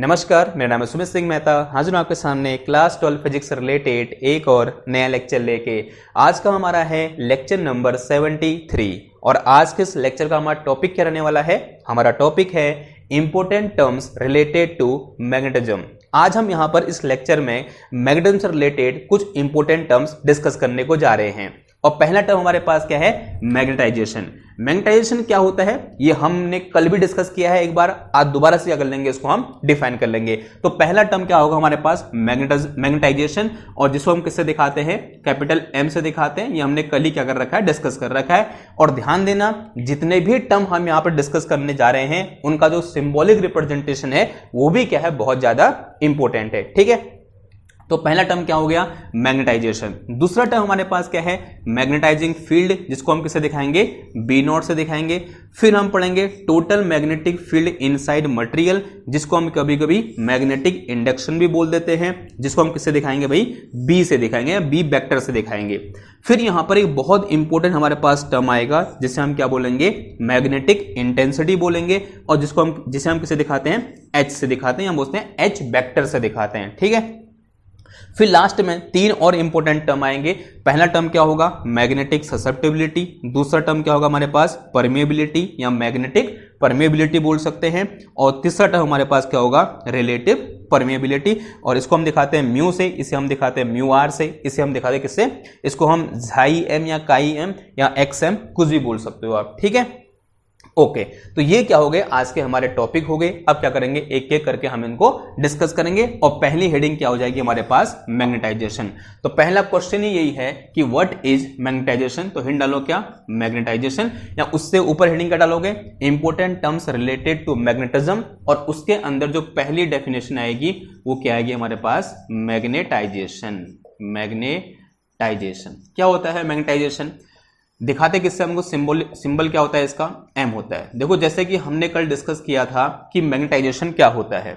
नमस्कार, मेरा नाम है सुमित सिंह मेहता। हाजिर हूं आपके सामने क्लास 12 फिजिक्स से रिलेटेड एक और नया लेक्चर लेके। आज का हमारा है लेक्चर नंबर 73 और आज के इस लेक्चर का हमारा टॉपिक क्या रहने वाला है? हमारा टॉपिक है important terms related to magnetism. आज हम यहां पर इस लेक्चर में मैग्नेटिज्म से रिलेटेड कुछ इंपॉर्टेंट टर्म्स डिस्कस करने को जा रहे हैं। और पहला टर्म हमारे पास क्या है? मैग्नेटाइजेशन। मैग्नेटाइजेशन क्या होता है ये हमने कल भी डिस्कस किया है एक बार, आज दोबारा से क्या कर लेंगे, इसको हम डिफाइन कर लेंगे। तो पहला टर्म क्या होगा हमारे पास? मैग्नेटाइजेशन। और जिसको हम किससे दिखाते हैं? कैपिटल एम से दिखाते हैं। ये हमने कल ही क्या कर रखा है? डिस्कस कर रखा है। और ध्यान देना, जितने भी टर्म हम यहां पर डिस्कस करने जा रहे हैं उनका जो सिंबॉलिक रिप्रेजेंटेशन है वो भी क्या है? बहुत ज्यादा इंपॉर्टेंट है। ठीक है, तो पहला टर्म क्या हो गया? मैग्नेटाइजेशन। दूसरा टर्म हमारे पास क्या है? मैग्नेटाइजिंग फील्ड, जिसको हम किससे दिखाएंगे? बी नॉट से दिखाएंगे। फिर हम पढ़ेंगे total magnetic field inside material, जिसको हम कभी कभी मैग्नेटिक इंडक्शन भी बोल देते हैं, जिसको हम किससे दिखाएंगे भाई? बी से दिखाएंगे या बी वेक्टर से दिखाएंगे। फिर यहां पर एक बहुत इंपॉर्टेंट हमारे पास टर्म आएगा जिसे हम क्या बोलेंगे? मैग्नेटिक इंटेंसिटी बोलेंगे, और जिसे हम किसे दिखाते हैं? एच से दिखाते हैं, हम बोलते हैं एच वेक्टर से दिखाते हैं। ठीक है, फिर लास्ट में तीन और इंपॉर्टेंट टर्म आएंगे। पहला टर्म क्या होगा? Magnetic susceptibility. दूसरा टर्म क्या होगा हमारे पास? परमिएबिलिटी या मैग्नेटिक परमिएबिलिटी बोल सकते हैं। और तीसरा टर्म हमारे पास क्या होगा? Relative permeability. और इसको हम दिखाते हैं म्यू से, इसे हम दिखाते हैं म्यू आर से, इसे हम दिखाते हैं किससे? इसको हम झाई एम या काई एम या एक्स एम कुछ भी बोल सकते हो आप। ठीक है, ओके, तो ये क्या हो गए? आज के हमारे टॉपिक हो गए। अब क्या करेंगे? एक एक करके हम इनको डिस्कस करेंगे। और पहली हेडिंग क्या हो जाएगी हमारे पास? मैग्नेटाइजेशन। तो पहला क्वेश्चन ही यही है कि व्हाट इज मैग्नेटाइजेशन। तो हिंट डालो क्या? मैग्नेटाइजेशन। या उससे ऊपर हेडिंग क्या डालोगे? Important terms related to magnetism. और उसके अंदर जो पहली डेफिनेशन आएगी वो क्या आएगी हमारे पास? मैग्नेटाइजेशन। मैग्नेटाइजेशन क्या होता है? मैग्नेटाइजेशन दिखाते किससे हमको? सिंबल क्या होता है इसका? एम होता है। देखो, जैसे कि हमने कल डिस्कस किया था कि मैग्नेटाइजेशन क्या होता है।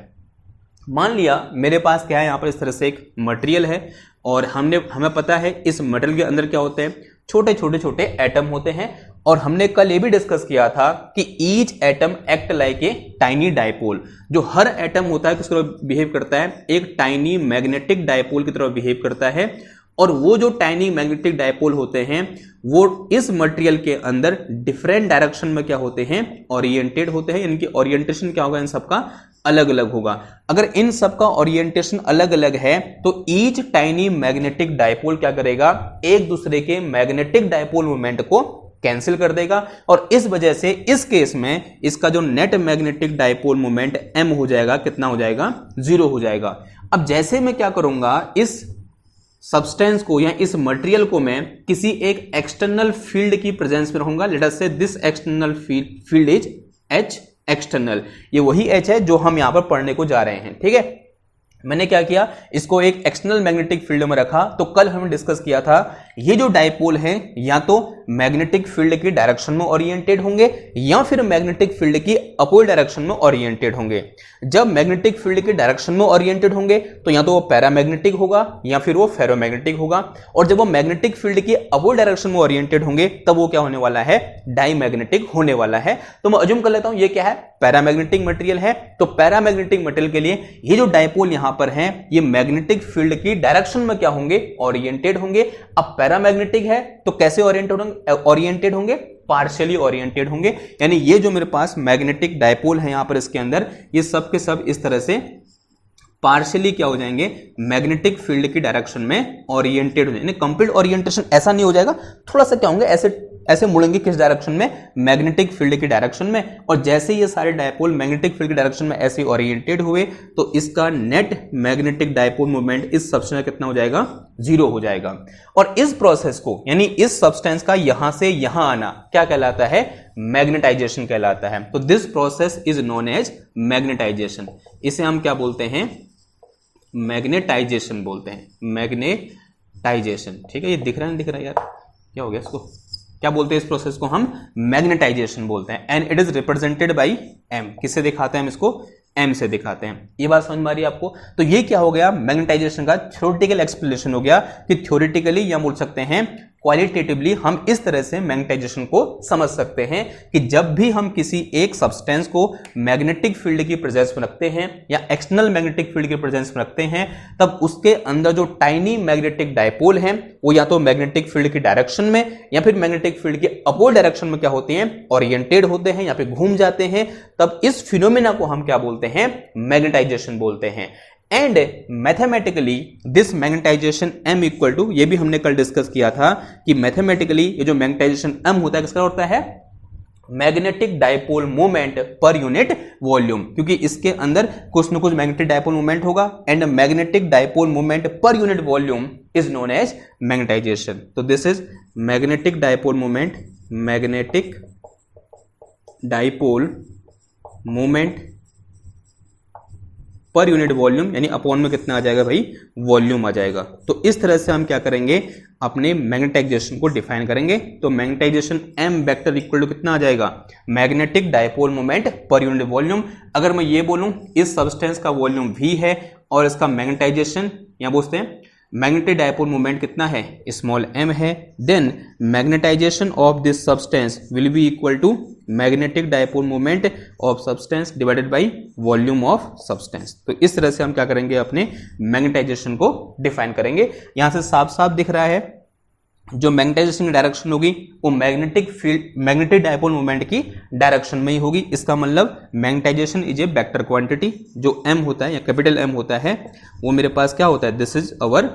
मान लिया मेरे पास क्या है, यहां पर इस तरह से एक मटेरियल है और हमें पता है इस मटेरियल के अंदर क्या होते हैं? छोटे एटम होते हैं। और हमने कल ये भी डिस्कस किया था कि each atom act like a tiny dipole. जो हर एटम होता है किस तरह बिहेव करता है? एक टाइनी मैग्नेटिक डायपोल की तरह बिहेव करता है। और वो जो टाइनी मैग्नेटिक डायपोल होते हैं वो इस मटेरियल के अंदर डिफरेंट डायरेक्शन में क्या होते हैं? ओरिएंटेड होते हैं। इनकी ओरिएंटेशन क्या होगा? इन सबका अलग अलग होगा। अगर इन सबका ओरिएंटेशन अलग अलग है तो ईच टाइनी मैग्नेटिक डायपोल क्या करेगा? एक दूसरे के मैग्नेटिक डायपोल मोमेंट को कैंसिल कर देगा। और इस वजह से इस केस में इसका जो net magnetic dipole moment M हो जाएगा, कितना हो जाएगा? 0 हो जाएगा। अब जैसे मैं क्या करूंगा, इस सब्सटेंस को या इस मटेरियल को मैं किसी एक एक्सटर्नल फील्ड की प्रेजेंस में रहूंगा। लेट अस से this external field is H external. ये वही एच है जो हम यहां पर पढ़ने को जा रहे हैं। ठीक है, मैंने क्या किया? इसको एक एक्सटर्नल मैग्नेटिक फील्ड में रखा। तो कल हमने डिस्कस किया था ये जो डायपोल है या तो मैग्नेटिक फील्ड की डायरेक्शन में ओरिएंटेड होंगे या फिर मैग्नेटिक फील्ड की अपोजिट डायरेक्शन में ओरिएंटेड होंगे। जब मैग्नेटिक फील्ड की डायरेक्शन में ओरिएंटेड होंगे तो या तो वो पैरामैग्नेटिक होगा या फिर वो फेरोमैग्नेटिक होगा। और जब वो मैग्नेटिक फील्ड की अपोजिट डायरेक्शन में ओरिएंटेड होंगे तब वो क्या होने वाला है? डाईमैग्नेटिक होने वाला है। तो मैं अज्यूम कर लेता हूं ये क्या है? पैरामैग्नेटिक मटेरियल है। तो पैरामैग्नेटिक मटेरियल के लिए ये जो डायपोल यहां पर है ये मैग्नेटिक फील्ड की डायरेक्शन में क्या होंगे? ओरिएंटेड होंगे। अब पैरामैग्नेटिक है तो कैसे ओरिएंटेड होंगे? पार्शियली ओरिएंटेड होंगे। यानी ये जो मेरे पास मैग्नेटिक डायपोल है यहां पर इसके अंदर, ये सब के सब इस तरह से पार्शियली क्या हो जाएंगे? मैग्नेटिक फील्ड की डायरेक्शन में ओरिएंटेड हो जाएंगे। कंप्लीट ओरिएंटेशन ऐसा नहीं हो जाएगा, थोड़ा सा क्या होंगे? ऐसे मुड़ेंगे। किस डायरेक्शन में? मैग्नेटिक फील्ड की डायरेक्शन में। और जैसे ये सारे डायपोल मैग्नेटिक फील्ड की डायरेक्शन में ऐसे ओरिएंटेड हुए तो इसका नेट मैग्नेटिक डायपोल मूवमेंट इस सब्सटेंस कितना हो जाएगा? 0 हो जाएगा। और इस प्रोसेस को यानी इस सब्सटेंस का यहां से यहां आना क्या कहलाता है? मैग्नेटाइजेशन कहलाता है। तो this process is known as magnetization. इसे हम क्या बोलते हैं? मैग्नेटाइजेशन बोलते हैं। मैग्नेटाइजेशन। ठीक है, ये दिख रहा है? दिख रहा है यार? क्या हो गया इसको? क्या बोलते हैं इस प्रोसेस को? हम मैग्नेटाइजेशन बोलते हैं। And it is represented by M. किससे दिखाते हैं हम इसको? एम से दिखाते हैं। ये बात समझ में आ रही है आपको? तो ये क्या हो गया? मैग्नेटाइजेशन का थ्योरेटिकल एक्सप्लेनेशन हो गया कि थ्योरेटिकली या बोल सकते हैं क्वालिटेटिवली हम इस तरह से मैग्नेटाइजेशन को समझ सकते हैं कि जब भी हम किसी एक सब्सटेंस को मैग्नेटिक फील्ड की प्रेजेंस में रखते हैं या एक्सटर्नल मैग्नेटिक फील्ड की प्रेजेंस में रखते हैं, तब उसके अंदर जो टाइनी मैग्नेटिक डायपोल हैं वो या तो मैग्नेटिक फील्ड की डायरेक्शन में या फिर मैग्नेटिक फील्ड के अपोजिट डायरेक्शन में क्या होते हैं, ओरिएंटेड होते हैं या फिर घूम जाते हैं। तब इस फिनोमेना को हम क्या बोलते हैं, मैग्नेटाइजेशन बोलते हैं। And mathematically this magnetization m equal to, ये भी हमने कल डिस्कस किया था कि मैथमेटिकली ये जो मैग्नेटाइजेशन m होता है किसका होता है, magnetic dipole moment per unit volume, क्योंकि इसके अंदर कुछ न कुछ मैग्नेटिक डायपोल मोमेंट होगा and magnetic dipole moment per unit volume is known as magnetisation. तो this is magnetic dipole moment, magnetic dipole moment per unit volume, यानी upon में कितना आ जाएगा भाई, वॉल्यूम आ जाएगा। तो इस तरह से हम क्या करेंगे, अपने मैग्नेटाइजेशन को डिफाइन करेंगे। तो magnetization m vector equal to कितना आ जाएगा, magnetic dipole moment per unit volume. अगर मैं ये बोलूं इस सब्सटेंस का वॉल्यूम v है और इसका मैग्नेटाइजेशन या बोलते हैं मैग्नेटिक डायपोल मोमेंट कितना है, स्मॉल m है, then magnetization of this substance will be equal to magnetic dipole moment of substance divided by volume of substance. तो इस तरह से हम क्या करेंगे, अपने मैग्नेटाइजेशन को डिफाइन करेंगे। यहां से साफ साफ दिख रहा है जो मैग्नेटाइजेशन की डायरेक्शन होगी वो magnetic field, magnetic dipole moment की डायरेक्शन में ही होगी। इसका मतलब magnetization is a vector quantity. जो m होता है या कैपिटल M होता है वो मेरे पास क्या होता है, this is our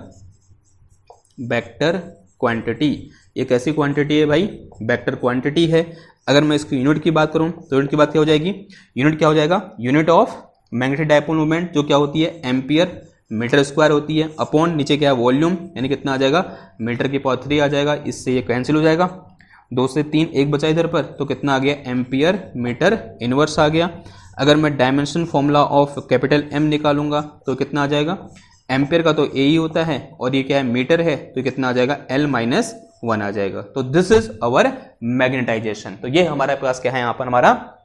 vector quantity. ये कैसी क्वांटिटी है भाई, वेक्टर क्वांटिटी है। अगर मैं इसकी यूनिट की बात करूं तो यूनिट की बात क्या हो जाएगी, यूनिट क्या हो जाएगा, unit of magnetic dipole moment जो क्या होती है, एम्पियर मीटर स्क्वायर होती है, अपॉन नीचे क्या है वॉल्यूम, यानी कितना आ जाएगा, मीटर की पावर 3 आ जाएगा। इससे ये कैंसिल हो जाएगा, 2 से 3 एक बचा इधर पर, तो कितना आ गया, एम्पियर मीटर इनवर्स आ गया। अगर मैं dimension formula of capital M निकालूंगा तो कितना आ जाएगा, एम्पियर का तो A ही होता है और ये क्या है, मीटर है, तो कितना आ जाएगा, L-1 आ जाएगा। तो दिस इज अवर मैग्नेटाइजेशन। तो ये हमारे पास क्या है, यहाँ पर हमारा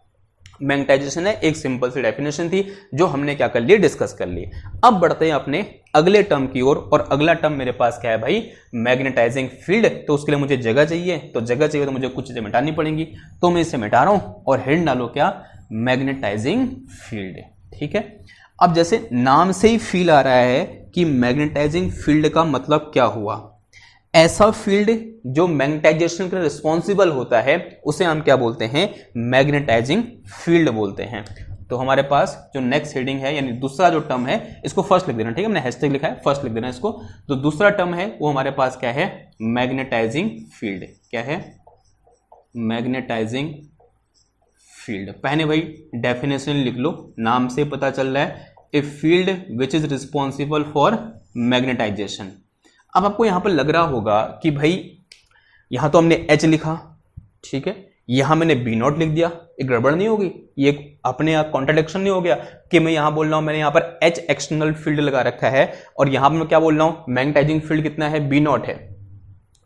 मैग्नेटाइजेशन है। एक सिंपल सी डेफिनेशन थी जो हमने क्या कर लिए, डिस्कस कर ली। अब बढ़ते हैं अपने अगले टर्म की ओर, और अगला टर्म मेरे पास क्या है भाई, मैग्नेटाइजिंग फील्ड। तो उसके लिए मुझे जगह चाहिए, तो जगह चाहिए तो मुझे कुछ चीजें मिटानी पड़ेंगी, तो मैं इसे मिटा रहा हूं और हेड डालो क्या, मैग्नेटाइजिंग फील्ड। ठीक है, अब जैसे नाम से ही फील आ रहा है कि मैग्नेटाइजिंग फील्ड का मतलब क्या हुआ, ऐसा फील्ड जो मैग्नेटाइजेशन के रिस्पॉन्सिबल होता है उसे हम क्या बोलते हैं, मैग्नेटाइजिंग फील्ड बोलते हैं। तो हमारे पास जो नेक्स्ट हेडिंग है, यानी दूसरा जो टर्म है, इसको फर्स्ट लिख देना, ठीक है, मैंने हैशटैग लिखा है, फर्स्ट लिख देना इसको। तो दूसरा टर्म है वो हमारे पास क्या है, मैग्नेटाइजिंग फील्ड। क्या है, मैग्नेटाइजिंग फील्ड। पहले भाई डेफिनेशन लिख लो, नाम से पता चल रहा है, a field which is responsible for magnetization. अब आपको यहां पर लग रहा होगा कि भाई यहां तो हमने H लिखा, ठीक है, यहां मैंने B0 लिख दिया, एक गड़बड़ नहीं होगी, ये अपने आप कॉन्ट्राडिक्शन नहीं हो गया कि मैं यहां बोल रहा हूं मैंने यहां पर H एक्सटर्नल फील्ड लगा रखा है और यहां पर मैं क्या बोल रहा हूं, मैग्नेटाइजिंग फील्ड कितना है, B0 है।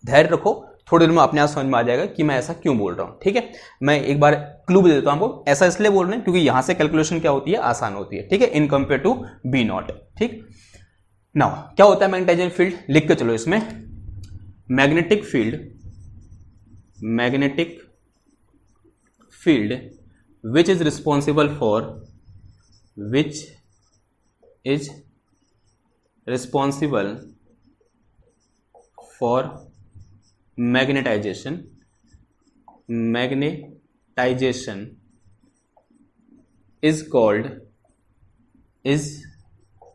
धैर्य रखो, थोड़ी देर में अपने आप समझ में आ जाएगा कि मैं ऐसा क्यों बोल रहा हूं। ठीक है, मैं एक बार क्लू भी देता हूं आपको, ऐसा इसलिए बोल रहे हैं क्योंकि यहां से कैलकुलेशन क्या होती है, आसान होती है। ठीक है, इन कंपेयर टू B0। ठीक, नाउ क्या होता है मैग्नेटाइजिंग फील्ड, लिख के चलो इसमें, magnetic field, magnetic field which is responsible for, which is responsible for magnetization, magnetization is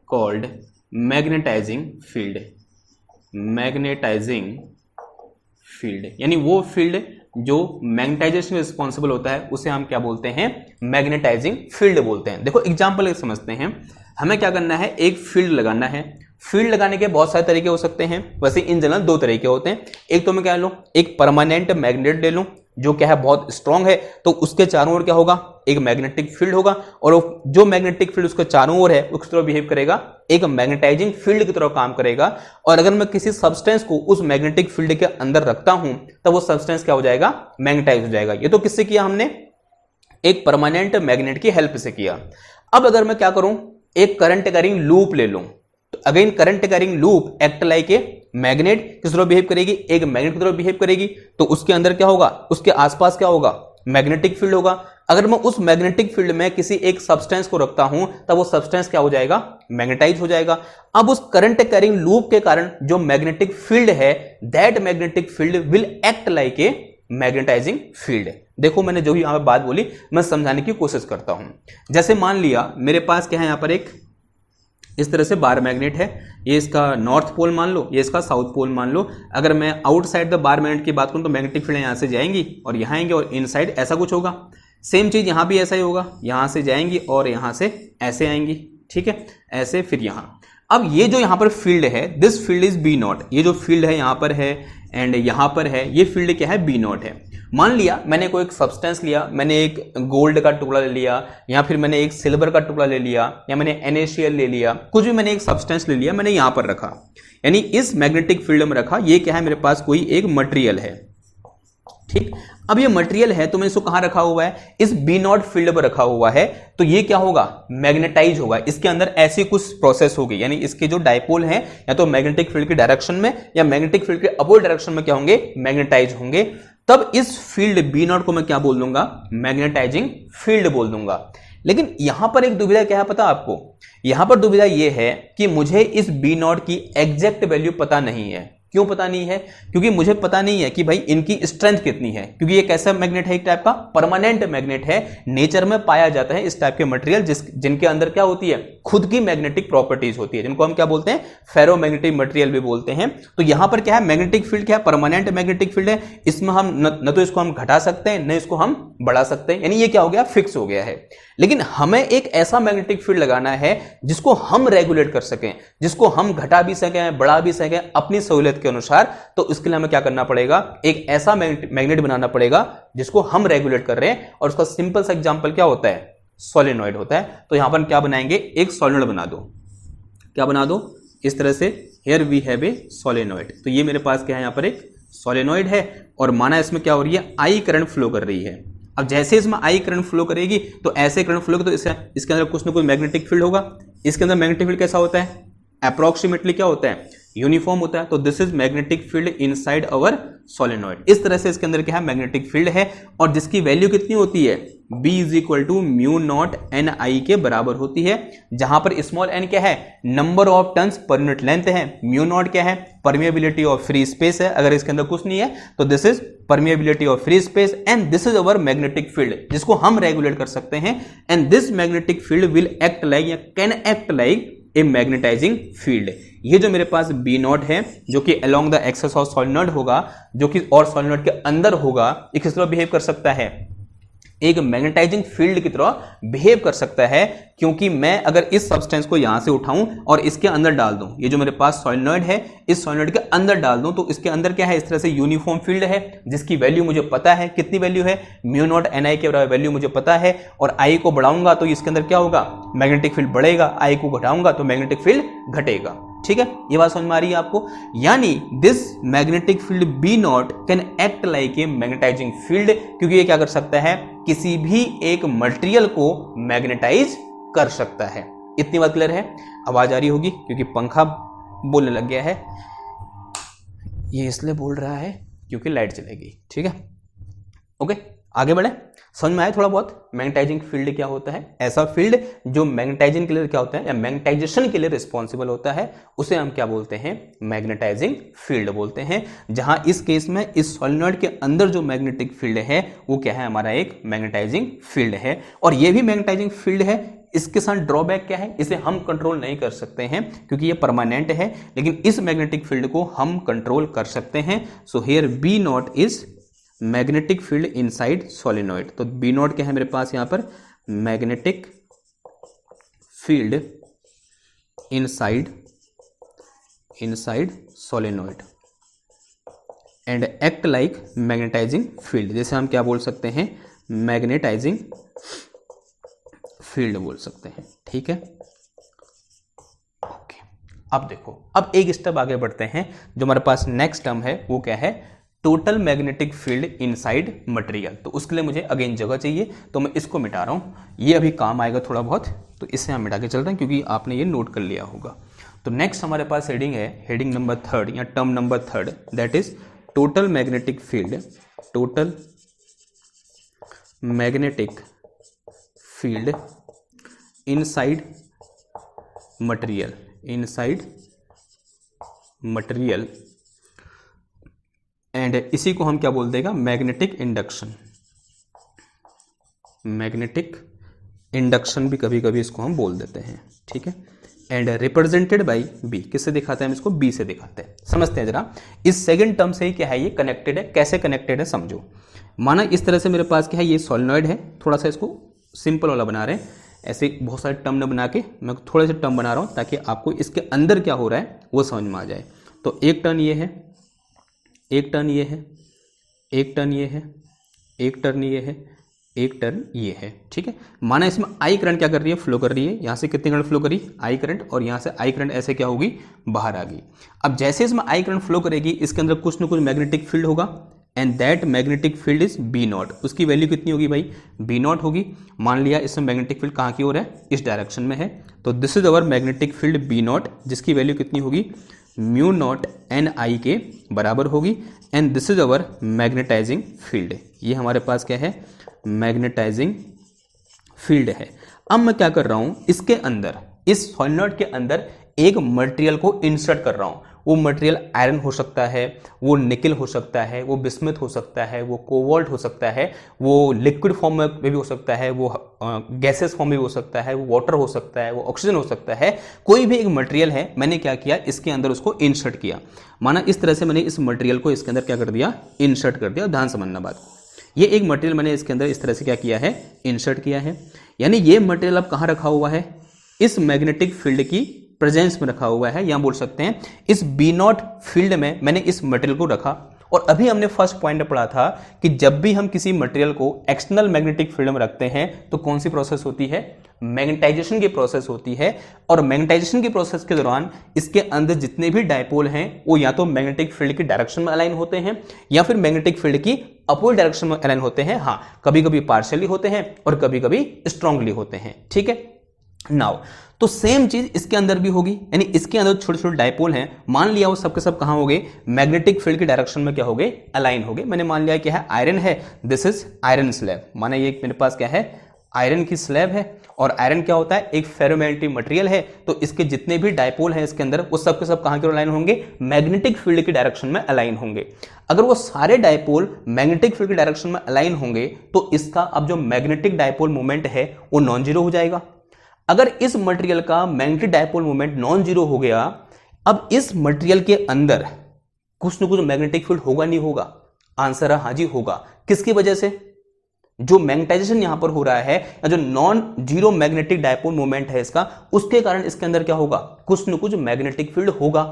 called magnetizing field, magnetizing field, यानी वो फील्ड जो मैग्नेटाइजेशन रिस्पॉन्सिबल होता है उसे हम क्या बोलते हैं, मैग्नेटाइजिंग फील्ड बोलते हैं। देखो एग्जांपल एक समझते हैं, हमें क्या करना है, एक फील्ड लगाना है। फील्ड लगाने के बहुत सारे तरीके हो सकते हैं, वैसे इन जनरल 2 तरीके होते हैं। एक तो मैं क्या लूं, एक परमानेंट मैग्नेट ले लूं जो क्या है बहुत स्ट्रांग है, तो उसके चारों ओर क्या होगा, एक मैग्नेटिक फील्ड होगा, और जो मैग्नेटिक फील्ड उसके चारों ओर है उसकी तरह बिहेव करेगा, एक मैग्नेटाइजिंग फील्ड की तरह काम करेगा। और अगर मैं किसी सब्सटेंस को उस मैग्नेटिक फील्ड के अंदर रखता हूं तब वो सब्सटेंस क्या हो जाएगा, मैग्नेटाइज हो जाएगा। ये तो किससे किया हमने, एक परमानेंट मैग्नेट की हेल्प से किया। अब अगर मैं क्या करूं, एक करंट कैरिंग लूप ले लूं, तो again current carrying loop act like a magnet किस तरह बिहेव करेगी, एक मैग्नेट की तरह बिहेव करेगी, तो उसके अंदर क्या होगा, उसके आसपास क्या होगा, मैग्नेटिक फील्ड होगा। अगर मैं उस मैग्नेटिक फील्ड में किसी एक सब्सटेंस को रखता हूं तब वो सब्सटेंस क्या हो जाएगा, मैग्नेटाइज हो जाएगा। अब उस करंट कैरिंग लूप के कारण जो मैग्नेटिक फील्ड है, that magnetic field will act like a magnetising field. देखो मैंने जो भी यहां पर बात बोली मैं समझाने की कोशिश करता हूं। जैसे मान लिया मेरे पास क्या है, यहां पर एक इस तरह से बार मैग्नेट है, ये इसका नॉर्थ पोल मान लो, ये इसका साउथ पोल मान लो। अगर मैं आउटसाइड द बार मैग्नेट की बात करूं तो मैग्नेटिक फील्ड यहां से जाएंगी और यहां आएंगे और इनसाइड ऐसा कुछ होगा। सेम चीज यहां भी ऐसा ही होगा, यहां से जाएंगी और यहां से ऐसे आएंगी, ठीक है, ऐसे फिर यहां। अब ये जो यहां पर फील्ड है, this field is B naught, ये जो फील्ड है यहां पर है एंड यहां पर है, ये फील्ड क्या है, बी नॉट है। मान लिया मैंने कोई एक सब्सटेंस लिया, मैंने एक गोल्ड का टुकड़ा ले लिया या फिर मैंने एक सिल्वर का टुकड़ा ले लिया या मैंने NaCl ले लिया, कुछ भी मैंने एक सब्सटेंस ले लिया, मैंने यहां पर रखा, यानी इस मैग्नेटिक फील्ड में रखा। ये क्या है, मेरे पास कोई एक मटेरियल है, ठीक। अब ये मटेरियल है तो मैंने इसको कहां रखा हुआ है, इस बी नॉट फील्ड पर रखा हुआ है, तो ये क्या होगा, मैग्नेटाइज होगा। इसके अंदर ऐसी कुछ प्रोसेस होगी, यानी इसके जो डायपोल हैं या तो मैग्नेटिक फील्ड की डायरेक्शन में या मैग्नेटिक फील्ड के अपोजिट डायरेक्शन में क्या होंगे, मैग्नेटाइज होंगे। तब इस फील्ड बी नॉट को मैं क्या बोल दूंगा, मैग्नेटाइजिंग फील्ड बोल दूंगा। लेकिन यहां पर एक दुविधा क्या है पता आपको, यहां पर दुविधा यह है कि मुझे इस बी नॉट की एग्जैक्ट वैल्यू पता नहीं है। क्यों पता नहीं है, क्योंकि मुझे पता नहीं है कि भाई इनकी स्ट्रेंथ कितनी है, क्योंकि ये कैसा मैग्नेट है, एक टाइप का परमानेंट मैग्नेट है। नेचर में पाया जाता है इस टाइप के मटेरियल जिनके अंदर क्या होती है, खुद की मैग्नेटिक प्रॉपर्टीज होती है, जिनको हम क्या बोलते हैं, फेरोमैग्नेटिक मटेरियल भी बोलते हैं। तो यहां पर क्या है, मैग्नेटिक फील्ड क्या है, परमानेंट मैग्नेटिक फील्ड है। इसमें हम न तो इसको हम घटा सकते हैं न इसको हम बढ़ा सकते हैं, यानी ये क्या हो गया, फिक्स हो गया है। लेकिन हमें एक ऐसा मैग्नेटिक फील्ड लगाना है जिसको हम रेगुलेट कर सकें, जिसको हम घटा भी सकें, बढ़ा भी सकें अपनी सहूलियत के अनुसार। तो इसके लिए हमें क्या करना पड़ेगा, एक ऐसा मैग्नेट बनाना पड़ेगा जिसको हम रेगुलेट कर रहे हैं। और उसका सिंपल सा एग्जांपल क्या होता है, सोलेनॉइड होता है। तो यहां पर क्या बनाएंगे, एक सोलेनॉइड बना दो, क्या बना दो, इस तरह से here we have a solenoid. तो ये मेरे पास क्या है, यहां पर एक सोलेनॉइड है और माना इसमें क्या हो रही है, आई करंट फ्लो कर रही है। अब जैसे इसमें आई करंट फ्लो करेगी तो ऐसे करंट फ्लो तो इसके अंदर कुछ ना कुछ मैग्नेटिक फील्ड होगा। इसके अंदर मैग्नेटिक फील्ड कैसा होता है, अप्रोक्सीमेटली क्या होता है, यूनिफॉर्म होता है। तो this is magnetic field inside our solenoid. इस तरह से इसके अंदर क्या है, मैग्नेटिक फील्ड है और जिसकी वैल्यू कितनी होती है, B is equal to mu naught N I के बराबर होती है। जहां पर स्मॉल n क्या है, number of turns per unit length है, म्यू नॉट क्या है, परमिएबिलिटी ऑफ फ्री स्पेस है। अगर इसके अंदर कुछ नहीं है तो this is permeability of free space and this is our magnetic field जिसको हम रेगुलेट कर सकते हैं। And this magnetic field will act like या can act like a magnetising field. ये जो मेरे पास बी नॉट है जो कि along the axis of solenoid होगा, जो कि और सोलेनॉइड के अंदर होगा, एक किस तरह बिहेव कर सकता है, एक मैग्नेटाइजिंग फील्ड की तरह बिहेव कर सकता है। क्योंकि मैं अगर इस सब्सटेंस को यहां से उठाऊं और इसके अंदर डाल दूं, ये जो मेरे पास सोलेनॉइड है इस सोलेनॉइड के अंदर डाल दूं, तो इसके अंदर क्या है, इस तरह से यूनिफॉर्म फील्ड है जिसकी वैल्यू मुझे पता है, कितनी वैल्यू है, म्यू नॉट एन आई के बराबर वैल्यू मुझे पता है। और आई को बढ़ाऊंगा तो इसके अंदर क्या होगा, मैग्नेटिक फील्ड बढ़ेगा, आई को घटाऊंगा तो मैग्नेटिक फील्ड घटेगा। ठीक है, ये बात समझ में आ रही है आपको। यानी this magnetic field B naught can act like a magnetising field, क्योंकि ये क्या कर सकता है, किसी भी एक मटेरियल को मैग्नेटाइज कर सकता है। इतनी बात क्लियर है। आवाज आ रही होगी क्योंकि पंखा बोलने लग गया है, ये इसलिए बोल रहा है क्योंकि लाइट चलेगी। ठीक है, ओके, आगे बढ़े। समझ में आया थोड़ा बहुत मैग्नेटाइजिंग फील्ड क्या होता है। ऐसा फील्ड जो मैग्नेटाइजिंग के लिए क्या होता है या मैग्नेटाइजेशन के लिए रिस्पॉन्सिबल होता है, उसे हम क्या बोलते हैं, मैग्नेटाइजिंग फील्ड बोलते हैं। जहां इस केस में इस सोलेनॉइड के अंदर जो मैग्नेटिक फील्ड है वो क्या है, हमारा एक मैग्नेटाइजिंग फील्ड है। और ये भी मैग्नेटाइजिंग फील्ड है। इसके साथ ड्रॉबैक क्या है, इसे हम कंट्रोल नहीं कर सकते हैं क्योंकि ये परमानेंट है, लेकिन इस मैग्नेटिक फील्ड को हम कंट्रोल कर सकते हैं। So here B naught is magnetic field inside solenoid. तो बी नॉट क्या है मेरे पास यहां पर, magnetic field inside solenoid and act like magnetizing field. जैसे हम क्या बोल सकते हैं, मैग्नेटाइजिंग फील्ड बोल सकते हैं। ठीक है, ओके। अब देखो, अब एक स्टेप आगे बढ़ते हैं। जो हमारे पास नेक्स्ट टर्म है वो क्या है, total magnetic field inside material. तो उसके लिए मुझे अगेन जगह चाहिए, तो मैं इसको मिटा रहा हूं। ये अभी काम आएगा थोड़ा बहुत, तो इससे हम मिटा के चल रहे हैं क्योंकि आपने ये नोट कर लिया होगा। तो नेक्स्ट हमारे पास हेडिंग है, हेडिंग नंबर 3 या term number 3, that is total magnetic field. Total magnetic field inside material, inside material, and इसी को हम क्या बोल देगा, मैग्नेटिक इंडक्शन। मैग्नेटिक इंडक्शन भी कभी कभी इसको हम बोल देते हैं, ठीक है। एंड रिप्रेजेंटेड बाई बी, किससे दिखाते हैं हम इसको, बी से दिखाते हैं। समझते हैं जरा, इस सेकंड टर्म से ही क्या है, ये कनेक्टेड है। कैसे कनेक्टेड है समझो। माना इस तरह से मेरे पास क्या है, ये सोलेनॉइड है, थोड़ा सा इसको सिंपल वाला बना रहे हैं, ऐसे बहुत सारे टर्म न बना के मैं थोड़े से टर्म बना रहा हूं ताकि आपको इसके अंदर क्या हो रहा है वो समझ में आ जाए। तो एक टर्न ये है, एक टर्न ये है, एक टर्न ये है, एक टर्न ये है, एक टर्न ये है, ठीक है। माना इसमें आई करंट क्या कर रही है, फ्लो कर रही है। यहां से कितनी करंट फ्लो करी, आई करंट, और यहां से आई करंट ऐसे क्या होगी, बाहर आ गई। अब जैसे इसमें आई करंट फ्लो करेगी, इसके अंदर कुछ ना कुछ मैग्नेटिक फील्ड होगा, and that magnetic field is B naught. उसकी वैल्यू कितनी होगी भाई, बी नॉट होगी। मान लिया इसमें मैग्नेटिक फील्ड कहाँ की ओर है, इस डायरेक्शन में है, तो this is our magnetic field B naught, जिसकी वैल्यू कितनी होगी, म्यू नॉट एन आई के बराबर होगी। And this is our magnetizing field. ये हमारे पास क्या है, मैग्नेटाइजिंग फील्ड है। अब मैं क्या कर रहा हूं, इसके अंदर, इस सॉलिनॉइड के अंदर एक मटेरियल को इंसर्ट कर रहा हूं। वो मटेरियल आयरन हो सकता है, वो निकल हो सकता है, वो बिस्मथ हो सकता है, वो कोबाल्ट हो सकता है, वो लिक्विड फॉर्म में भी हो सकता है, वो गैसेस फॉर्म में भी हो सकता है, वो वाटर हो सकता है, वो ऑक्सीजन हो सकता है। कोई भी एक मटेरियल है, मैंने क्या किया, इसके अंदर उसको इंसर्ट किया। माना इस तरह से मैंने इस मटेरियल को इसके अंदर क्या कर दिया, इंसर्ट कर दिया। ध्यान समझना बात को, ये एक मटेरियल मैंने इसके अंदर इस तरह से क्या किया है, इंसर्ट किया है। यानी ये मटेरियल अब कहाँ रखा हुआ है, इस मैग्नेटिक फील्ड की प्रेजेंस में रखा हुआ है, या बोल सकते हैं इस बी नॉट फील्ड में मैंने इस मटेरियल को रखा। और अभी हमने फर्स्ट पॉइंट पढ़ा था कि जब भी हम किसी मटेरियल को एक्सटर्नल मैग्नेटिक फील्ड में रखते हैं तो कौन सी प्रोसेस होती है, मैग्नेटाइजेशन की प्रोसेस होती है। और मैग्नेटाइजेशन की प्रोसेस के दौरान इसके अंदर जितने भी डायपोल हैं वो या तो मैग्नेटिक फील्ड की डायरेक्शन में अलाइन होते हैं या फिर मैग्नेटिक फील्ड की अपोजिट डायरेक्शन में अलाइन होते हैं। हाँ, कभी कभी पार्शियली होते हैं और कभी कभी स्ट्रांगली होते हैं, ठीक है। नाउ तो सेम चीज इसके अंदर भी होगी, यानी इसके अंदर छोटे छोटे डायपोल हैं, मान लिया वो सबके सब कहां हो गए, मैग्नेटिक फील्ड की डायरेक्शन में क्या हो गए, अलाइन हो गए। मैंने मान लिया क्या है, आयरन है, दिस इज आयरन स्लैब। माना ये मेरे पास क्या है, आयरन की स्लैब है, और आयरन क्या होता है, एक फेरोमैग्नेटिक मटेरियल है। तो इसके जितने भी डायपोल हैं इसके अंदर, वो सबके सब कहां के अलाइन होंगे, मैग्नेटिक फील्ड की डायरेक्शन में अलाइन होंगे। अगर वो सारे डायपोल मैग्नेटिक फील्ड की डायरेक्शन में अलाइन होंगे तो इसका अब जो मैग्नेटिक डायपोल मोमेंट है वो नॉन जीरो हो जाएगा। अगर इस मटेरियल का magnetic dipole moment non zero हो गया, अब इस मटेरियल के अंदर कुछ न कुछ मैग्नेटिक फील्ड होगा नहीं होगा, आंसर है हाँ जी होगा। किसकी वजह से, जो मैग्नेटाइजेशन यहां पर हो रहा है, या जो non zero magnetic dipole moment है इसका, उसके कारण इसके अंदर क्या होगा, कुछ न कुछ मैग्नेटिक फील्ड होगा।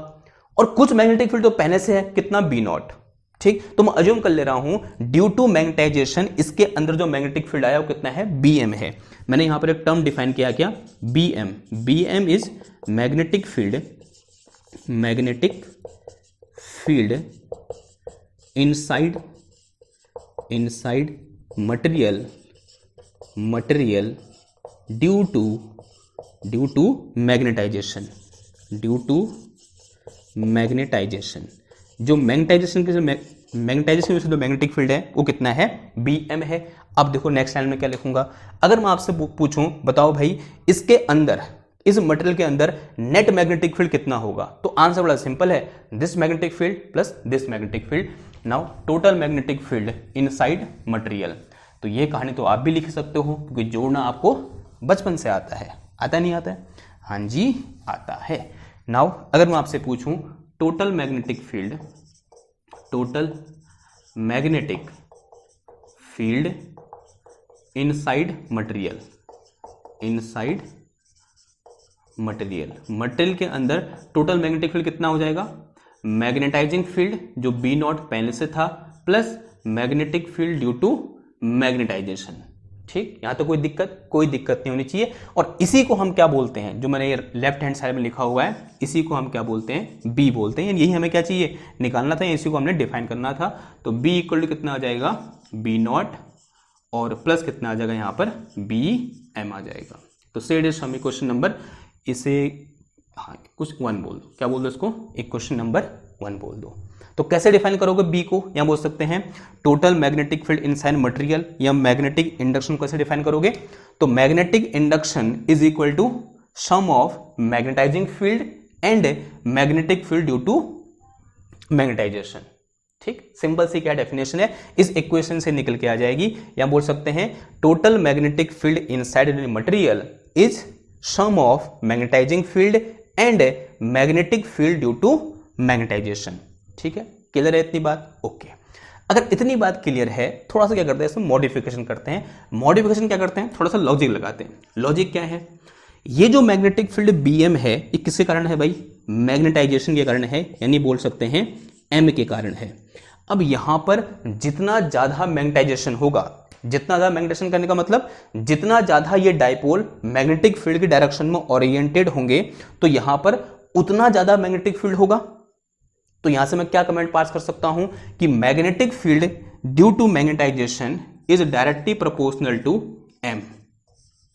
और कुछ मैग्नेटिक फील्ड तो पहले से है, कितना, बी नॉट, ठीक। तो मैं अज्यूम कर ले रहा हूं ड्यू टू मैग्नेटाइजेशन इसके अंदर जो मैग्नेटिक फील्ड आया वो कितना है, बीएम है। मैंने यहां पर एक टर्म डिफाइन किया, क्या, BM. BM is magnetic field, magnetic field inside material due to magnetization, जो मैग्नेटाइजेशन की मैग्नेटाइजेशन से जो मैग्नेटिक फील्ड है वो कितना है, बीएम है। अब देखो नेक्स्ट लाइन में क्या लिखूंगा, अगर मैं आपसे पूछूं बताओ भाई इसके अंदर, इस मटेरियल के अंदर नेट मैग्नेटिक फील्ड कितना होगा, तो आंसर बड़ा सिंपल है, this magnetic field plus this magnetic field. Now total magnetic field inside material. तो ये कहानी तो आप भी लिख सकते हो, क्योंकि जोड़ना आपको बचपन से आता है। आता नहीं आता है, हाँ जी आता है। नाउ अगर मैं आपसे पूछूं total magnetic field inside material, material के अंदर टोटल मैग्नेटिक फील्ड कितना हो जाएगा, मैग्नेटाइजिंग फील्ड जो बी नॉट पहले से था plus magnetic field due to magnetization, ठीक। यहां तो कोई दिक्कत नहीं होनी चाहिए। और इसी को हम क्या बोलते हैं, जो मैंने लेफ्ट हैंड साइड में लिखा हुआ है, इसी को हम क्या बोलते हैं, बी बोलते हैं। यही हमें क्या चाहिए, निकालना था, इसी को हमने डिफाइन करना था। तो बी इक्वल टू कितना आ जाएगा, बी नॉट, और प्लस कितना आ जाएगा यहाँ पर, बी एम आ जाएगा। तो सेड इज हमें क्वेश्चन नंबर, इसे हाँ कुछ 1 बोल दो, क्या बोल दो इसको, एक क्वेश्चन नंबर 1 बोल दो। तो कैसे डिफाइन करोगे बी को, या बोल सकते हैं total magnetic field inside material, या मैग्नेटिक इंडक्शन कैसे डिफाइन करोगे, तो magnetic induction is equal to sum of magnetizing field and magnetic field due to magnetization. ठीक, सिंपल सी क्या डेफिनेशन है, इस इक्वेशन से निकल के आ जाएगी, या बोल सकते हैं total magnetic field inside material is sum of magnetizing field and magnetic field due to magnetization. ठीक है, क्लियर है इतनी बात, ओके। अगर इतनी बात क्लियर है, थोड़ा सा क्या करते हैं इसमें मॉडिफिकेशन करते हैं। मॉडिफिकेशन क्या करते हैं, थोड़ा सा लॉजिक लगाते हैं। लॉजिक क्या है, ये जो मैग्नेटिक फील्ड बीएम है ये किसके कारण है भाई, मैग्नेटाइजेशन के कारण है, यानी बोल सकते हैं एम के कारण है। अब यहां पर जितना ज्यादा मैग्नेटाइजेशन होगा, जितना ज्यादा मैग्नेटाइजेशन करने का मतलब जितना ज्यादा ये डाइपोल मैग्नेटिक फील्ड की डायरेक्शन में ओरिएंटेड होंगे, तो यहां पर उतना ज्यादा मैग्नेटिक फील्ड होगा। तो यहां से मैं क्या कमेंट पास कर सकता हूं कि magnetic field due to magnetization is directly proportional to M,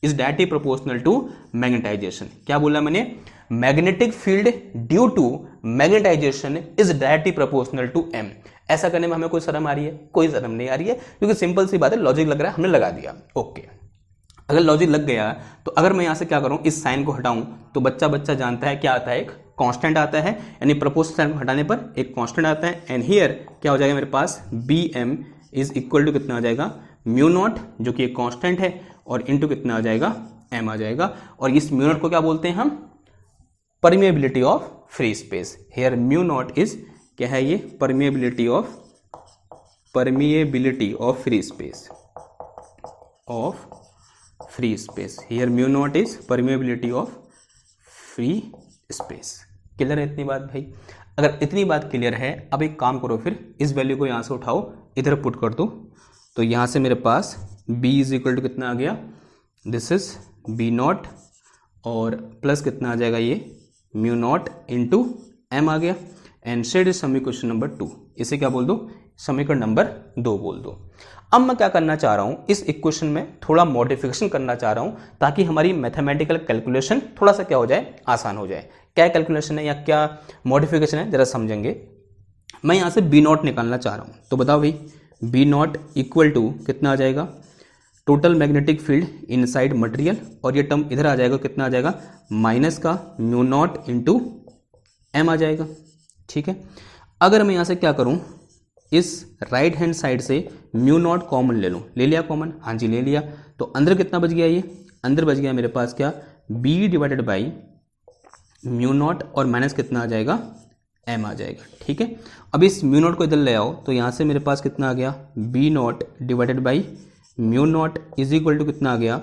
is directly proportional to magnetization. क्या बोला मैंने, magnetic field due to magnetization is directly proportional to M. ऐसा करने में हमें कोई शर्म आ रही है, कोई शर्म नहीं आ रही है, क्योंकि सिंपल सी बात है, लॉजिक लग रहा है, हमने लगा दिया, ओके। अगर लॉजिक लग गया तो अगर मैं यहां से क्या करूं, इस साइन को हटाऊं, तो बच्चा बच्चा जानता है क्या आता है, एक कांस्टेंट आता है, यानी प्रोपोर्शनल साइन को हटाने पर एक कांस्टेंट आता है। एंड हियर क्या हो जाएगा मेरे पास, B M is equal to कितना आ जाएगा, म्यू नॉट, जो कि एक कांस्टेंट है, और इनटू कितना आ जाएगा, एम आ जाएगा। और इस म्यू नॉट को क्या बोलते हैं हम, permeability of free space. Here mu naught is क्या है, ये permeability of free space, of free space. Here mu naught is permeability of free space. Clear है इतनी बात भाई। अगर इतनी बात क्लियर है, अब एक काम करो, फिर इस वैल्यू को यहां से उठाओ, इधर पुट कर दो, तो यहां से मेरे पास b इज इक्वल टू कितना आ गया, दिस इज b नॉट, और प्लस कितना आ जाएगा, ये म्यू नॉट इंटू एम आ गया। एंड सेड इज समीकरण क्वेश्चन नंबर 2, इसे क्या बोल दो, समीकरण नंबर 2 बोल दो। अब मैं क्या करना चाह रहा हूं, इस इक्वेशन में थोड़ा मॉडिफिकेशन करना चाह रहा हूं, ताकि हमारी मैथमेटिकल कैलकुलेशन थोड़ा सा क्या हो जाए, आसान हो जाए। क्या कैलकुलेशन है या क्या मॉडिफिकेशन है, जरा समझेंगे। मैं यहां से बी नॉट निकालना चाह रहा हूं, तो बताओ भाई, बी नॉट इक्वल टू कितना आ जाएगा, total magnetic field inside material, और ये टर्म इधर आ जाएगा, कितना आ जाएगा, माइनस का म्यू नॉट इंटू एम आ जाएगा। ठीक है, अगर मैं यहां से क्या करूं, इस राइट हैंड साइड से म्यू नॉट कॉमन ले लूं, ले लिया कॉमन, हाँ जी ले लिया, तो अंदर कितना बच गया, ये अंदर बच गया मेरे पास क्या, b divided by mu not, और माइनस कितना आ जाएगा, m आ जाएगा। ठीक है, अब इस म्यू नॉट को इधर ले आओ, तो यहां से मेरे पास कितना आ गया, b not divided by mu not is equal to कितना आ गया,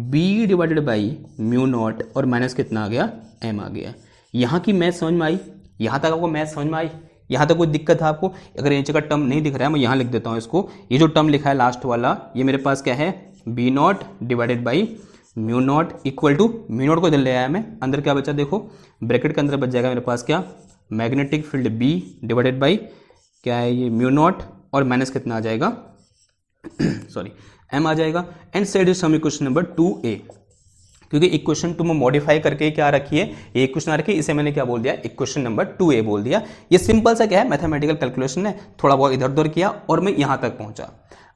b divided by mu not, और माइनस कितना आ गया, m आ गया। यहाँ की मैथ समझ में आई, यहाँ तक आपको मैथ समझ में आई, यहाँ तक कोई दिक्कत है आपको? अगर ये जगह टर्म नहीं दिख रहा है, मैं यहाँ लिख देता हूँ इसको, ये जो टर्म लिखा है लास्ट वाला, ये मेरे पास क्या है, B not divided by mu not equal to, mu not को इधर ले आया मैं, अंदर क्या बचा देखो, ब्रैकेट के अंदर बच जाएगा मेरे पास क्या, magnetic field B divided by क्या है ये म्यू नॉट, और माइनस कितना आ जाएगा सॉरी एम आ जाएगा। And set is some equation number 2a, क्योंकि इक्वेशन 2 में मॉडिफाई करके क्या रखी है, ये इक्वेशन आ रखी है, इसे मैंने क्या बोल दिया, इक्वेशन नंबर 2a बोल दिया। ये सिंपल सा क्या है, मैथमेटिकल कैलकुलेशन है, थोड़ा बहुत इधर उधर किया और मैं यहां तक पहुंचा।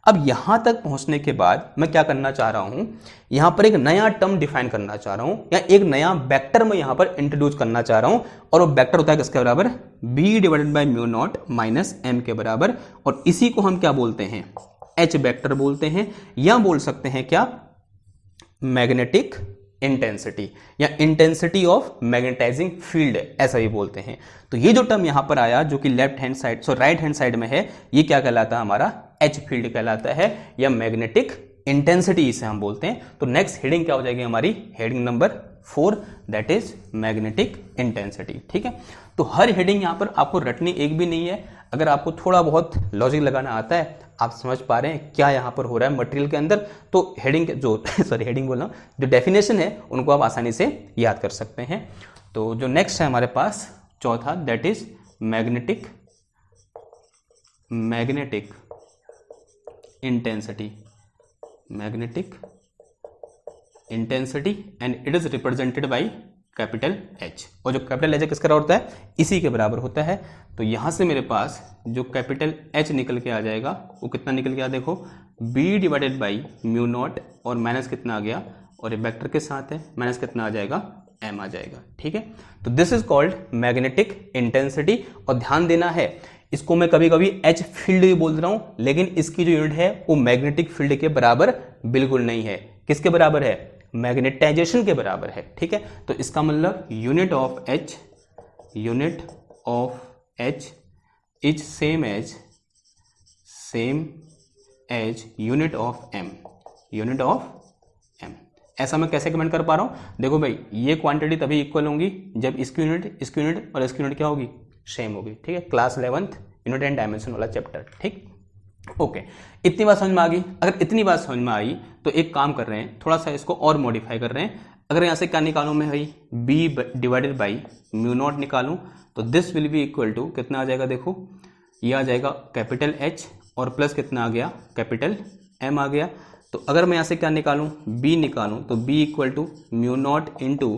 अब यहां तक पहुंचने के बाद मैं क्या करना चाह रहा हूं, यहां पर एक नया टर्म डिफाइन करना चाह रहा हूं, या एक नया वेक्टर मैं यहां पर इंट्रोड्यूस करना चाह रहा हूं, और वो वेक्टर होता है किसके बराबर, b divided by mu not minus m के बराबर, और इसी को हम क्या बोलते हैं, h वेक्टर बोलते हैं, या बोल सकते हैं क्या, मैग्नेटिक इंटेंसिटी, या इंटेंसिटी ऑफ मैग्नेटाइजिंग फील्ड, ऐसा ही बोलते हैं। तो ये जो टर्म यहां पर आया, जो कि left hand side right hand side में है, ये क्या कहलाता है, हमारा एच फील्ड कहलाता है, या मैग्नेटिक इंटेंसिटी इसे हम बोलते हैं। तो नेक्स्ट हेडिंग क्या हो जाएगी हमारी, heading number 4, that is magnetic intensity. ठीक है, तो हर हेडिंग यहां पर आपको रटनी एक भी नहीं है। अगर आपको थोड़ा बहुत लॉजिक लगाना आता है, आप समझ पा रहे हैं क्या यहां पर हो रहा है मटेरियल के अंदर, तो हेडिंग जो हेडिंग बोल रहा हूं, जो डेफिनेशन है उनको आप आसानी से याद कर सकते हैं। तो जो नेक्स्ट है हमारे पास चौथा, that is magnetic intensity, magnetic intensity, and it is represented by capital H, और जो कैपिटल H किसका होता है, इसी के बराबर होता है। तो यहाँ से मेरे पास जो कैपिटल H निकल के आ जाएगा वो कितना निकल के आ, देखो B divided by mu not, और माइनस कितना आ गया, और ये वेक्टर के साथ है, माइनस कितना आ जाएगा, M आ जाएगा। ठीक है, तो this is called magnetic intensity. और ध्यान देना है, इसको मैं कभी कभी H फील्ड भी बोल रहा हूं, लेकिन इसकी जो यूनिट है वो मैग्नेटिक फील्ड के बराबर बिल्कुल नहीं है। किसके बराबर है, मैग्नेटाइजेशन के बराबर है। ठीक है, तो इसका मतलब unit of H is same as unit of M। ऐसा मैं कैसे कमेंट कर पा रहा हूं, देखो भाई ये क्वांटिटी तभी इक्वल होंगी जब इसकी यूनिट और इसकी यूनिट क्या होगी, सेम होगी। ठीक है, class 11th unit and dimension वाला चैप्टर। ठीक, ओके, इतनी बात समझ में आ गई। अगर इतनी बात समझ में आई तो एक काम कर रहे हैं, थोड़ा सा इसको और मॉडिफाई कर रहे हैं। अगर यहाँ से क्या निकालूं मैं भाई, B divided by mu not निकालूं, तो this will be equal to कितना आ जाएगा, देखो ये आ जाएगा कैपिटल H और प्लस कितना आ गया, कैपिटल M आ गया। तो अगर मैं यहाँ से क्या निकालूं, B निकालूं, तो B equal to mu not into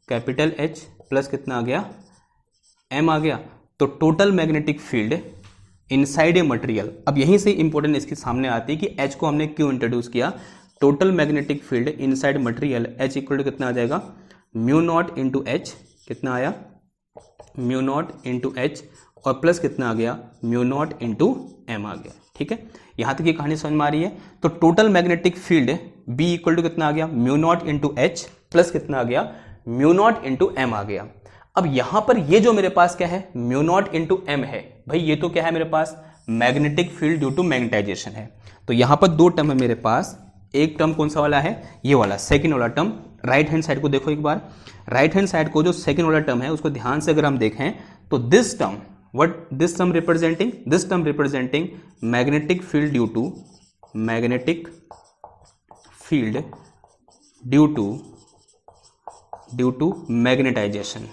capital H plus कितना आ गया, M आ गया। तो total magnetic field inside a material, अब यहीं से इंपॉर्टेंट इसके सामने आती है कि H को हमने क्यों इंट्रोड्यूस किया। Total magnetic field inside material H equal to कितना आ जाएगा, म्यू नॉट इंटू H, कितना आया, म्यू नॉट इंटू H, और प्लस कितना आ गया, म्यू नॉट इंटू M आ गया। ठीक है, यहां तक ये कहानी समझ में आ रही है। तो total magnetic field B equal to कितना आ गया, mu not into H plus कितना आ गया, म्यू नॉट इंटू M आ गया। अब यहां पर ये जो मेरे पास क्या है, म्यू नॉट इंटू M है, भाई ये तो क्या है मेरे पास, magnetic field due to magnetisation है। तो यहां पर दो टर्म है मेरे पास, एक टर्म कौन सा वाला है, ये वाला सेकंड वाला टर्म। राइट हैंड साइड को देखो एक बार, राइट हैंड साइड को जो सेकंड वाला टर्म है उसको ध्यान से अगर हम देखें तो this term, what this term representing magnetic field due to magnetization।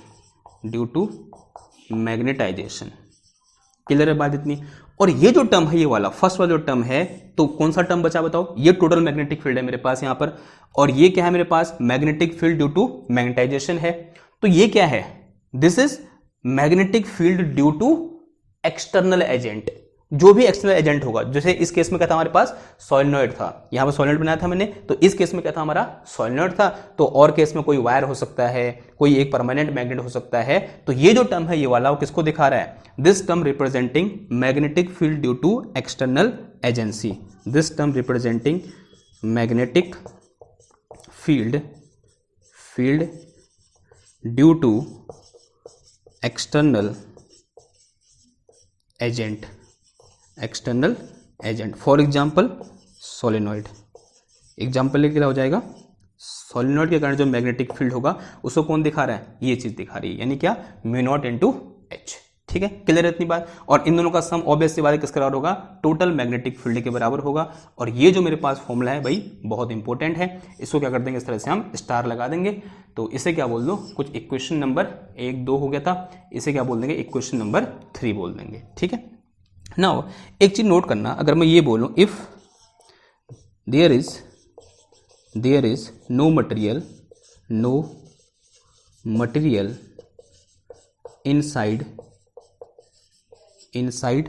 Clear है बात इतनी। और ये जो टर्म है, ये वाला फर्स्ट वाला जो टर्म है, तो कौन सा टर्म बचा बताओ, ये टोटल मैग्नेटिक फील्ड है मेरे पास यहाँ पर, और ये क्या है मेरे पास, magnetic field due to magnetisation है। तो ये क्या है, this is magnetic field due to external agent. जो भी एक्सटर्नल एजेंट होगा, जैसे इस केस में क्या था हमारे पास, सॉलिनॉइड था, यहां पर सॉलिनॉइड बनाया था मैंने, तो इस केस में क्या था हमारा, सॉलिनॉइड था। तो और केस में कोई वायर हो सकता है, कोई एक परमानेंट मैग्नेट हो सकता है। तो ये जो टर्म है ये वाला, वो किसको दिखा रहा है, this term representing magnetic field due to external agency. This term representing magnetic field due to external agent, for example solenoid. Example लेके क्या हो जाएगा, सोलेनॉइड के कारण जो मैग्नेटिक फील्ड होगा उसको कौन दिखा रहा है, ये चीज दिखा रही है, यानी क्या, म्यू नॉट इंटू H। ठीक है, क्लियर है इतनी बात। और इन दोनों का सम ऑब्वियसली बात किसके बराबर होगा, टोटल मैग्नेटिक फील्ड के बराबर होगा। और ये जो मेरे पास फॉर्मूला है भाई बहुत इंपॉर्टेंट है, इसको क्या कर देंगे, इस तरह से हम स्टार लगा देंगे। तो इसे क्या बोल दो, कुछ इक्वेशन नंबर 1 2 हो गया था, इसे क्या बोल देंगे, इक्वेशन नंबर 3 बोल देंगे। ठीक है, नाउ एक चीज नोट करना, अगर मैं ये बोलूं, if there is no material inside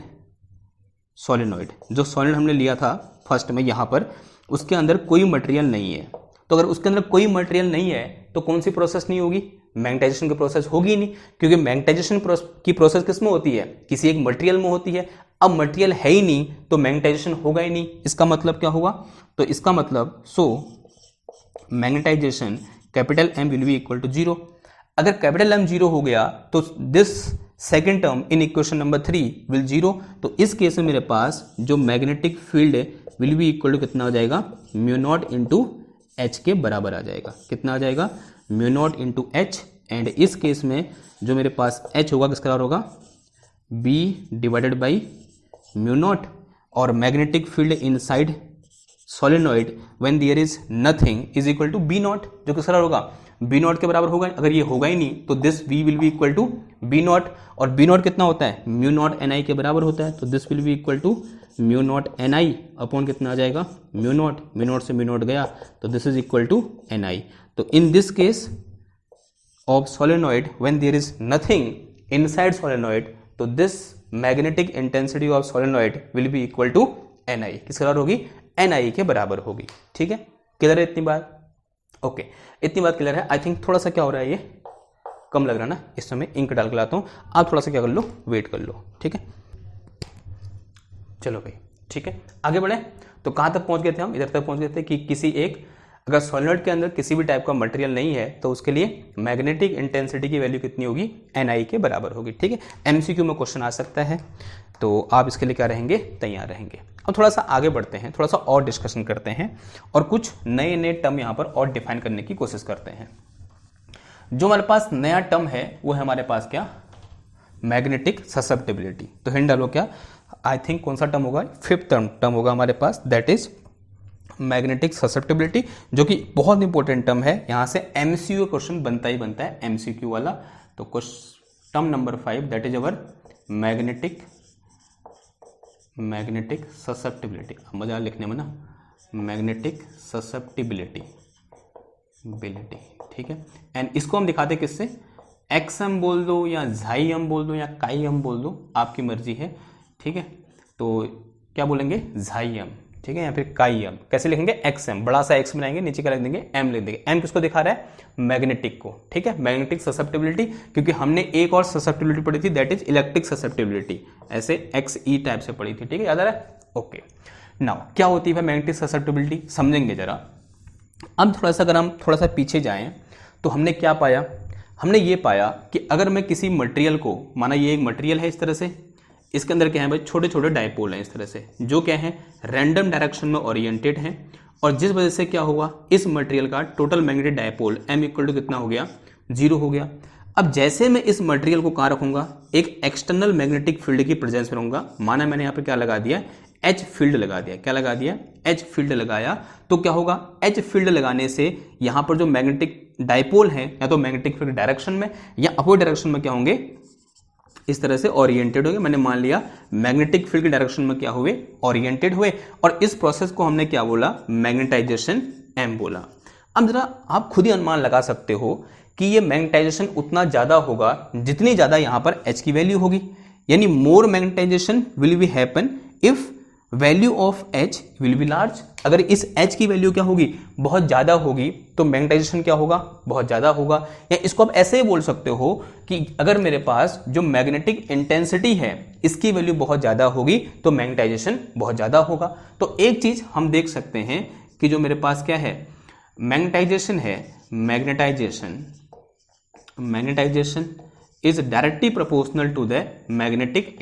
solenoid, जो सोलेनॉइड हमने लिया था फर्स्ट में यहां पर, उसके अंदर कोई मटेरियल नहीं है। तो अगर उसके अंदर कोई मटेरियल नहीं है तो कौन सी प्रोसेस नहीं होगी, मैग्नेटाइजेशन की प्रोसेस होगी ही नहीं, क्योंकि मैग्नेटाइजेशन की प्रोसेस किस में होती है, किसी एक मटेरियल में होती है। अब मटेरियल है ही नहीं तो मैग्नेटाइजेशन होगा ही नहीं। इसका मतलब क्या होगा, तो इसका मतलब magnetization capital M will be equal to 0। अगर कैपिटल M 0 हो गया तो this second term in equation number 3 will 0। तो इस केस में मेरे पास जो magnetic field will be equal to कितना हो जाएगा, म्यू नॉट इंटू H के बराबर आ जाएगा। कितना आ जाएगा, mu not into H। And इस केस में जो मेरे पास H होगा किसका बराबर होगा, B divided by mu not, और magnetic field inside solenoid when there is nothing is equal to B naught, जो किसका बराबर होगा, B नॉट के बराबर होगा। अगर ये होगा ही नहीं तो this V will be equal to B not, और B नॉट कितना होता है, म्यू नॉट NI के बराबर होता है। तो this will be equal to mu not NI upon कितना आ जाएगा, म्यू नॉट से म्यू नॉट गया, तो this is equal to NI। तो in this case of solenoid when there is nothing inside solenoid, तो this magnetic intensity of solenoid will be equal to Ni। किसके बराबर होगी? Ni के बराबर होगी। ठीक है, क्लियर है इतनी बात? ओके, इतनी बात क्लियर है। आई थिंक थोड़ा सा क्या हो रहा है, ये कम लग रहा है ना, इस समय इंक डाल के लाता हूँ, आप थोड़ा सा क्या कर लो, वेट कर लो। ठीक है, चलो भाई, ठीक है, आगे बढ़े। तो कहाँ तक पहुँच गए थे हम? इधर तक पहुँच गए थे कि किसी एक, अगर सॉलिनॉइड के अंदर किसी भी टाइप का मटेरियल नहीं है तो उसके लिए मैग्नेटिक इंटेंसिटी की वैल्यू कितनी होगी? Ni के बराबर होगी। ठीक है, MCQ में क्वेश्चन आ सकता है, तो आप इसके लिए क्या रहेंगे? तैयार रहेंगे। अब थोड़ा सा आगे बढ़ते हैं, थोड़ा सा और डिस्कशन करते हैं और कुछ नए नए टर्म यहाँ पर और डिफाइन करने की कोशिश करते हैं। जो हमारे पास नया टर्म है वो है हमारे पास क्या? Magnetic susceptibility. तो हिंट डालो क्या? आई थिंक कौन सा टर्म होगा? फिफ्थ टर्म होगा हमारे पास, दैट इज मैग्नेटिक ससेप्टिबिलिटी, जो कि बहुत इंपॉर्टेंट टर्म है। यहां से MCQ क्वेश्चन बनता ही बनता है, MCQ वाला। तो term number 5 that is our magnetic susceptibility. मजा लिखने में ना, मैग्नेटिक ससेप्टिबिलिटी। ठीक है, एंड इसको हम दिखाते किससे? XM बोल दो या झाइम बोल दो या काइम बोल दो, आपकी मर्जी है। ठीक है, तो क्या बोलेंगे? झाइम। ठीक है, या फिर काइम। कैसे लिखेंगे? XM, बड़ा सा X बनाएंगे, नीचे क्या लिख देंगे? M लिख देंगे। M किसको दिखा रहा है? मैग्नेटिक को। ठीक है, मैग्नेटिक ससेप्टिबिलिटी, क्योंकि हमने एक और ससेप्टिबिलिटी पढ़ी थी, दैट इज इलेक्ट्रिक ससेप्टिबिलिटी, ऐसे XE टाइप से पढ़ी थी। ठीक है, याद आ रहा है? ओके, नाउ क्या होती है मैग्नेटिक ससेप्टिबिलिटी, समझेंगे जरा। अब थोड़ा सा अगर हम थोड़ा सा पीछे जाएं तो हमने क्या पाया? हमने ये पाया कि अगर मैं किसी मटेरियल को, माना ये एक मटेरियल है इस तरह से, इसके अंदर क्या है भाई? छोटे छोटे डायपोल हैं इस तरह से, जो क्या है? रैंडम डायरेक्शन में ओरिएंटेड हैं, और जिस वजह से क्या होगा? इस मटेरियल का total magnetic dipole M equal to कितना हो गया? 0 हो गया। अब जैसे मैं इस मटेरियल को कहाँ रखूंगा? एक एक्सटर्नल मैग्नेटिक फील्ड की प्रेजेंस में रहूंगा। माना मैंने यहाँ पे क्या लगा दिया? H फील्ड लगा दिया। क्या लगा दिया? H फील्ड लगाया। तो क्या होगा? H फील्ड लगाने से यहाँ पर जो मैग्नेटिक डायपोल है, या तो मैग्नेटिक फील्ड डायरेक्शन में या अपोजिट डायरेक्शन में क्या होंगे? इस तरह से ओरिएंटेड हो गए। मैंने मान लिया मैग्नेटिक फील्ड के डायरेक्शन में क्या हुए? ओरिएंटेड हुए, और इस प्रोसेस को हमने क्या बोला? मैग्नेटाइजेशन M बोला। अब जरा आप खुद ही अनुमान लगा सकते हो कि ये मैग्नेटाइजेशन उतना ज्यादा होगा जितनी ज्यादा यहां पर H की वैल्यू होगी, यानी more magnetisation will be happen if value of H will be large. अगर इस H की वैल्यू क्या होगी? बहुत ज्यादा होगी, तो मैग्नेटाइजेशन क्या होगा? बहुत ज्यादा होगा। या इसको आप ऐसे ही बोल सकते हो कि अगर मेरे पास जो मैग्नेटिक इंटेंसिटी है इसकी वैल्यू बहुत ज्यादा होगी तो मैग्नेटाइजेशन बहुत ज्यादा होगा। तो एक चीज हम देख सकते हैं कि जो मेरे पास क्या है? मैग्नेटाइजेशन है, magnetization is directly proportional to the magnetic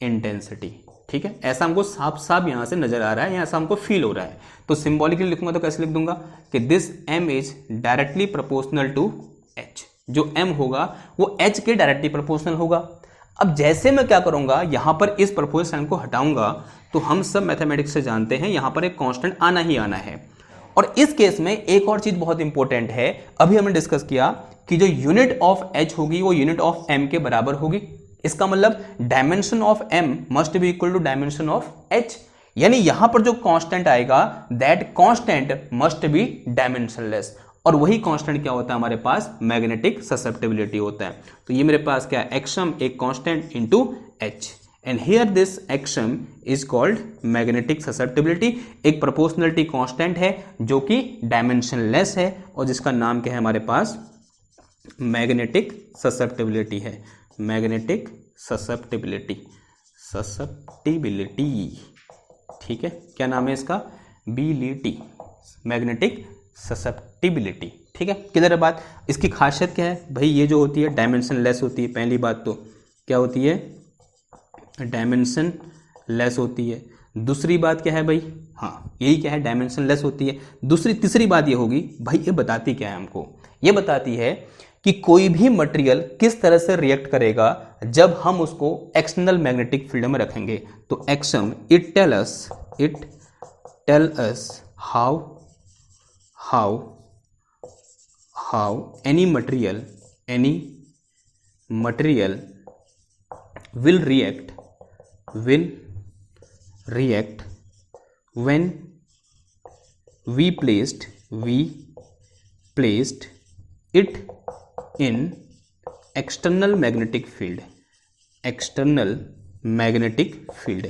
intensity. ठीक है, ऐसा हमको साफ साफ यहां से नजर आ रहा है, या ऐसा हमको फील हो रहा है। तो सिंबॉलिकली लिखूंगा तो कैसे लिख दूंगा कि this M is directly proportional to H। जो M होगा वो H के डायरेक्टली प्रोपोर्शनल होगा। अब जैसे मैं क्या करूंगा, यहां पर इस प्रोपोर्शनल साइन को हटाऊंगा, तो हम सब मैथमेटिक्स से जानते हैं यहां पर एक कांस्टेंट आना ही आना है। और इस केस में एक और चीज बहुत इंपॉर्टेंट है, अभी हमने डिस्कस किया कि जो यूनिट ऑफ H होगी वो यूनिट ऑफ M के बराबर होगी। इसका मतलब dimension of M must be equal to dimension of H, यानी यहां पर जो कांस्टेंट आएगा that constant must be dimensionless. और वही कांस्टेंट क्या होता है हमारे पास? मैग्नेटिक ससेप्टिबिलिटी होता है। तो ये मेरे पास क्या है? एक्सम एक constant into H, and here this X M is called magnetic susceptibility. एक प्रोपोर्शनलिटी कांस्टेंट है जो कि डायमेंशनलेस है, और जिसका नाम क्या है हमारे पास? मैग्नेटिक ससेप्टिबिलिटी है। Magnetic susceptibility. ठीक है, क्या नाम है इसका? बिलिटी, मैग्नेटिक ससेप्टिबिलिटी। ठीक है, किधर है बात? इसकी खासियत क्या है भाई? ये जो होती है डायमेंशन लेस होती है। पहली बात तो क्या होती है? डायमेंशन लेस होती है। दूसरी बात क्या है भाई? हाँ, यही क्या है? डायमेंशन लेस होती है। तीसरी बात ये होगी भाई, ये बताती क्या है हमको? ये बताती है कि कोई भी मटेरियल किस तरह से रिएक्ट करेगा जब हम उसको एक्सटर्नल मैग्नेटिक फील्ड में रखेंगे। तो X M it tell us how any material will react when we placed placed it in external magnetic field, external magnetic field.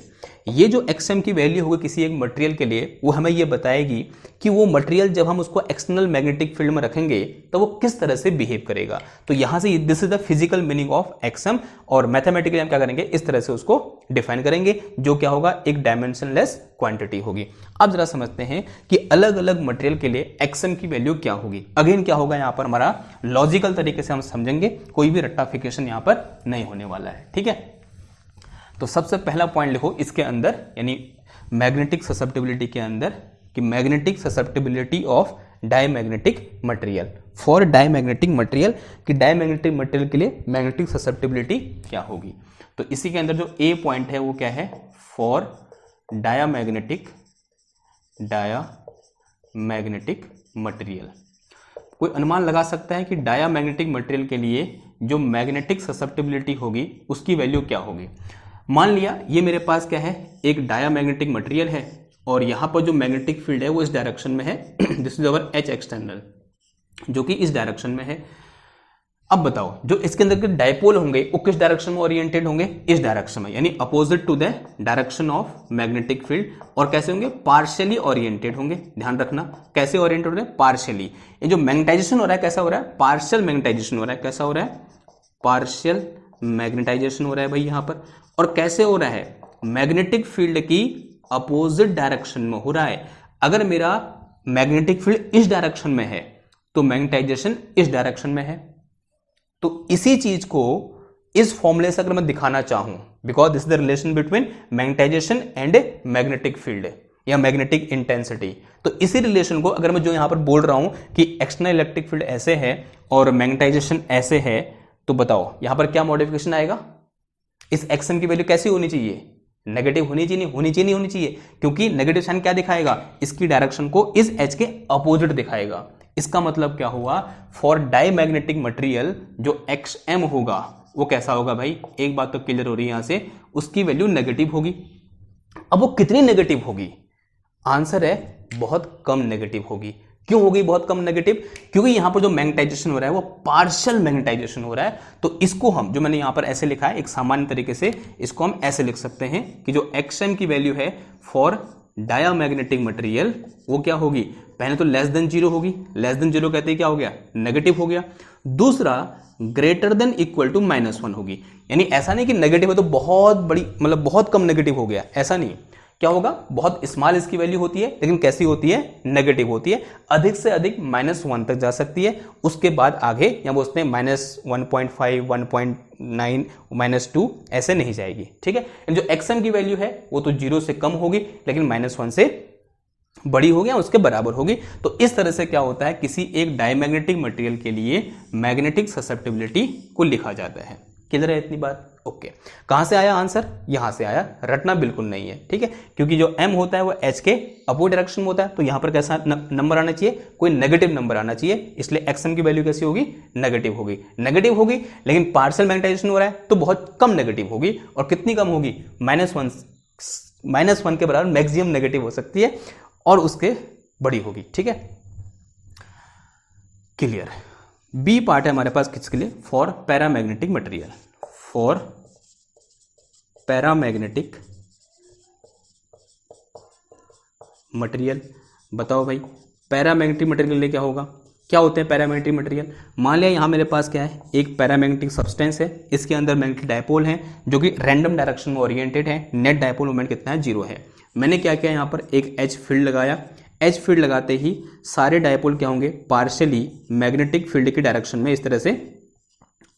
ये जो एक्सएम की वैल्यू होगी किसी एक मटेरियल के लिए, वो हमें ये बताएगी कि वो मटेरियल जब हम उसको एक्सटर्नल मैग्नेटिक फील्ड में रखेंगे तो वो किस तरह से बिहेव करेगा। तो यहां से this is the physical meaning of XM, और मैथमेटिकली हम क्या करेंगे, इस तरह से उसको डिफाइन करेंगे, जो क्या होगा, एक डायमेंशनलेस क्वांटिटी होगी। अब जरा समझते हैं कि अलग अलग मटेरियल के लिए एक्सएम की वैल्यू क्या होगी। अगेन क्या होगा, यहां पर हमारा लॉजिकल तरीके से हम समझेंगे, कोई भी रट्टाफिकेशन यहां पर नहीं होने वाला है, ठीक है। तो सबसे पहला पॉइंट लिखो इसके अंदर, यानी मैग्नेटिक ससेप्टिबिलिटी के अंदर, कि magnetic susceptibility of diamagnetic material, for diamagnetic material, कि डायमैग्नेटिक मटेरियल के लिए मैग्नेटिक ससेप्टिबिलिटी क्या होगी। तो इसी के अंदर जो ए पॉइंट है वो क्या है, फॉर डायमैग्नेटिक मटेरियल। कोई अनुमान लगा सकता है कि डायमैग्नेटिक मटेरियल के लिए जो मैग्नेटिक ससेप्टिबिलिटी होगी उसकी वैल्यू क्या होगी। मान लिया ये मेरे पास क्या है, एक डायमैग्नेटिक मटेरियल है, और यहां पर जो मैग्नेटिक फील्ड है वो इस डायरेक्शन में है, this is our H external, जो कि इस डायरेक्शन में है। अब बताओ, जो इसके अंदर के डायपोल होंगे वो किस डायरेक्शन में ओरिएंटेड होंगे, इस डायरेक्शन में, यानी opposite to the direction of magnetic field. और कैसे होंगे, पार्शियली ओरिएंटेड होंगे। ध्यान रखना, कैसे ओरिएंटेड हो रहे हैं, पार्शियली। ये जो मैग्नेटाइजेशन हो रहा है कैसा हो रहा है, पार्शियल मैग्नेटाइजेशन हो रहा है। कैसा हो रहा है, पार्शियल मैग्नेटाइजेशन हो रहा है भाई यहां पर। और कैसे हो रहा है, मैग्नेटिक फील्ड की अपोजिट डायरेक्शन में हो रहा है। अगर मेरा मैग्नेटिक फील्ड इस डायरेक्शन में है तो मैग्नेटाइजेशन इस डायरेक्शन में है। तो इसी चीज को इस फॉर्मूले से अगर मैं दिखाना चाहूं, because this is the relation between magnetization and magnetic field या मैग्नेटिक इंटेंसिटी, तो इसी रिलेशन को अगर मैं जो यहां पर बोल रहा हूं कि एक्सटर्नल इलेक्ट्रिक फील्ड ऐसे है और मैग्नेटाइजेशन ऐसे है, तो बताओ यहां पर क्या मॉडिफिकेशन आएगा। इस एक्सएम की वैल्यू कैसी होनी चाहिए, नेगेटिव होनी चाहिए, नहीं होनी चाहिए, क्योंकि नेगेटिव साइन क्या दिखाएगा, इसकी डायरेक्शन को इस एच के अपोजिट दिखाएगा। इसका मतलब क्या हुआ, फॉर डायमैग्नेटिक मटेरियल जो एक्सएम होगा वो कैसा होगा भाई, एक बात तो क्लियर हो रही है यहां से, उसकी वैल्यू नेगेटिव होगी। अब वो कितनी नेगेटिव होगी, आंसर है बहुत कम नेगेटिव होगी। क्यों होगी बहुत कम नेगेटिव, क्योंकि यहां पर जो मैग्नेटाइजेशन हो रहा है वो पार्शियल मैग्नेटाइजेशन हो रहा है। तो इसको हम, जो मैंने यहां पर ऐसे लिखा है एक सामान्य तरीके से, इसको हम ऐसे लिख सकते हैं कि जो एक्सएम की वैल्यू है फॉर डायमैग्नेटिक मटेरियल वो क्या होगी, पहले तो लेस देन जीरो होगी। लेस देन जीरो कहते हैं क्या हो गया, नेगेटिव हो गया। दूसरा ग्रेटर देन इक्वल टू -1 होगी, यानी ऐसा नहीं कि नेगेटिव है तो बहुत बड़ी, मतलब बहुत कम नेगेटिव हो गया, ऐसा नहीं। क्या होगा, बहुत स्मॉल इसकी वैल्यू होती है, लेकिन कैसी होती है, नेगेटिव होती है। अधिक से अधिक -1 तक जा सकती है, उसके बाद आगे या बोलते हैं -1.5, 1.9, -2 ऐसे नहीं जाएगी, ठीक है। जो एक्सएम की वैल्यू है वो तो 0 से कम होगी, लेकिन -1 से बड़ी होगी या उसके बराबर होगी। तो इस तरह से क्या होता है, किसी एक डायमैग्नेटिक मटेरियल के लिए मैग्नेटिक ससेप्टिबिलिटी को लिखा जाता है। क्लियर है इतनी बात, ओके। कहां से आया आंसर, यहां से आया, रटना बिल्कुल नहीं है, ठीक है, क्योंकि जो m होता है वो h के अपोजिट डायरेक्शन में होता है, तो यहां पर कैसा नंबर आना चाहिए, कोई नेगेटिव नंबर आना चाहिए, इसलिए xm की वैल्यू कैसी होगी, नेगेटिव होगी। नेगेटिव होगी, लेकिन पार्शियल मैग्नेटाइजेशन हो रहा है तो बहुत कम नेगेटिव होगी। और कितनी कम होगी, -1 के बराबर मैक्सिमम नेगेटिव हो सकती है, और उसके बड़ी होगी, ठीक है, क्लियर। बी पार्ट है हमारे पास किसके लिए, for paramagnetic material, for paramagnetic material. बताओ भाई पैरामैग्नेटिक मटेरियल के लिए क्या होगा, क्या होते हैं पैरामैग्नेटिक मटेरियल। मान लिया यहां मेरे पास क्या है, एक पैरामैग्नेटिक सब्सटेंस है, इसके अंदर मैग्नेटिक डायपोल है जो कि रैंडम डायरेक्शन में ओरिएंटेड है, नेट डायपोल मोमेंट कितना है, 0 है। मैंने क्या किया, यहां पर एक एच फील्ड लगाया, एच फील्ड लगाते ही सारे डायपोल क्या होंगे, पार्शियली मैग्नेटिक फील्ड की डायरेक्शन में इस तरह से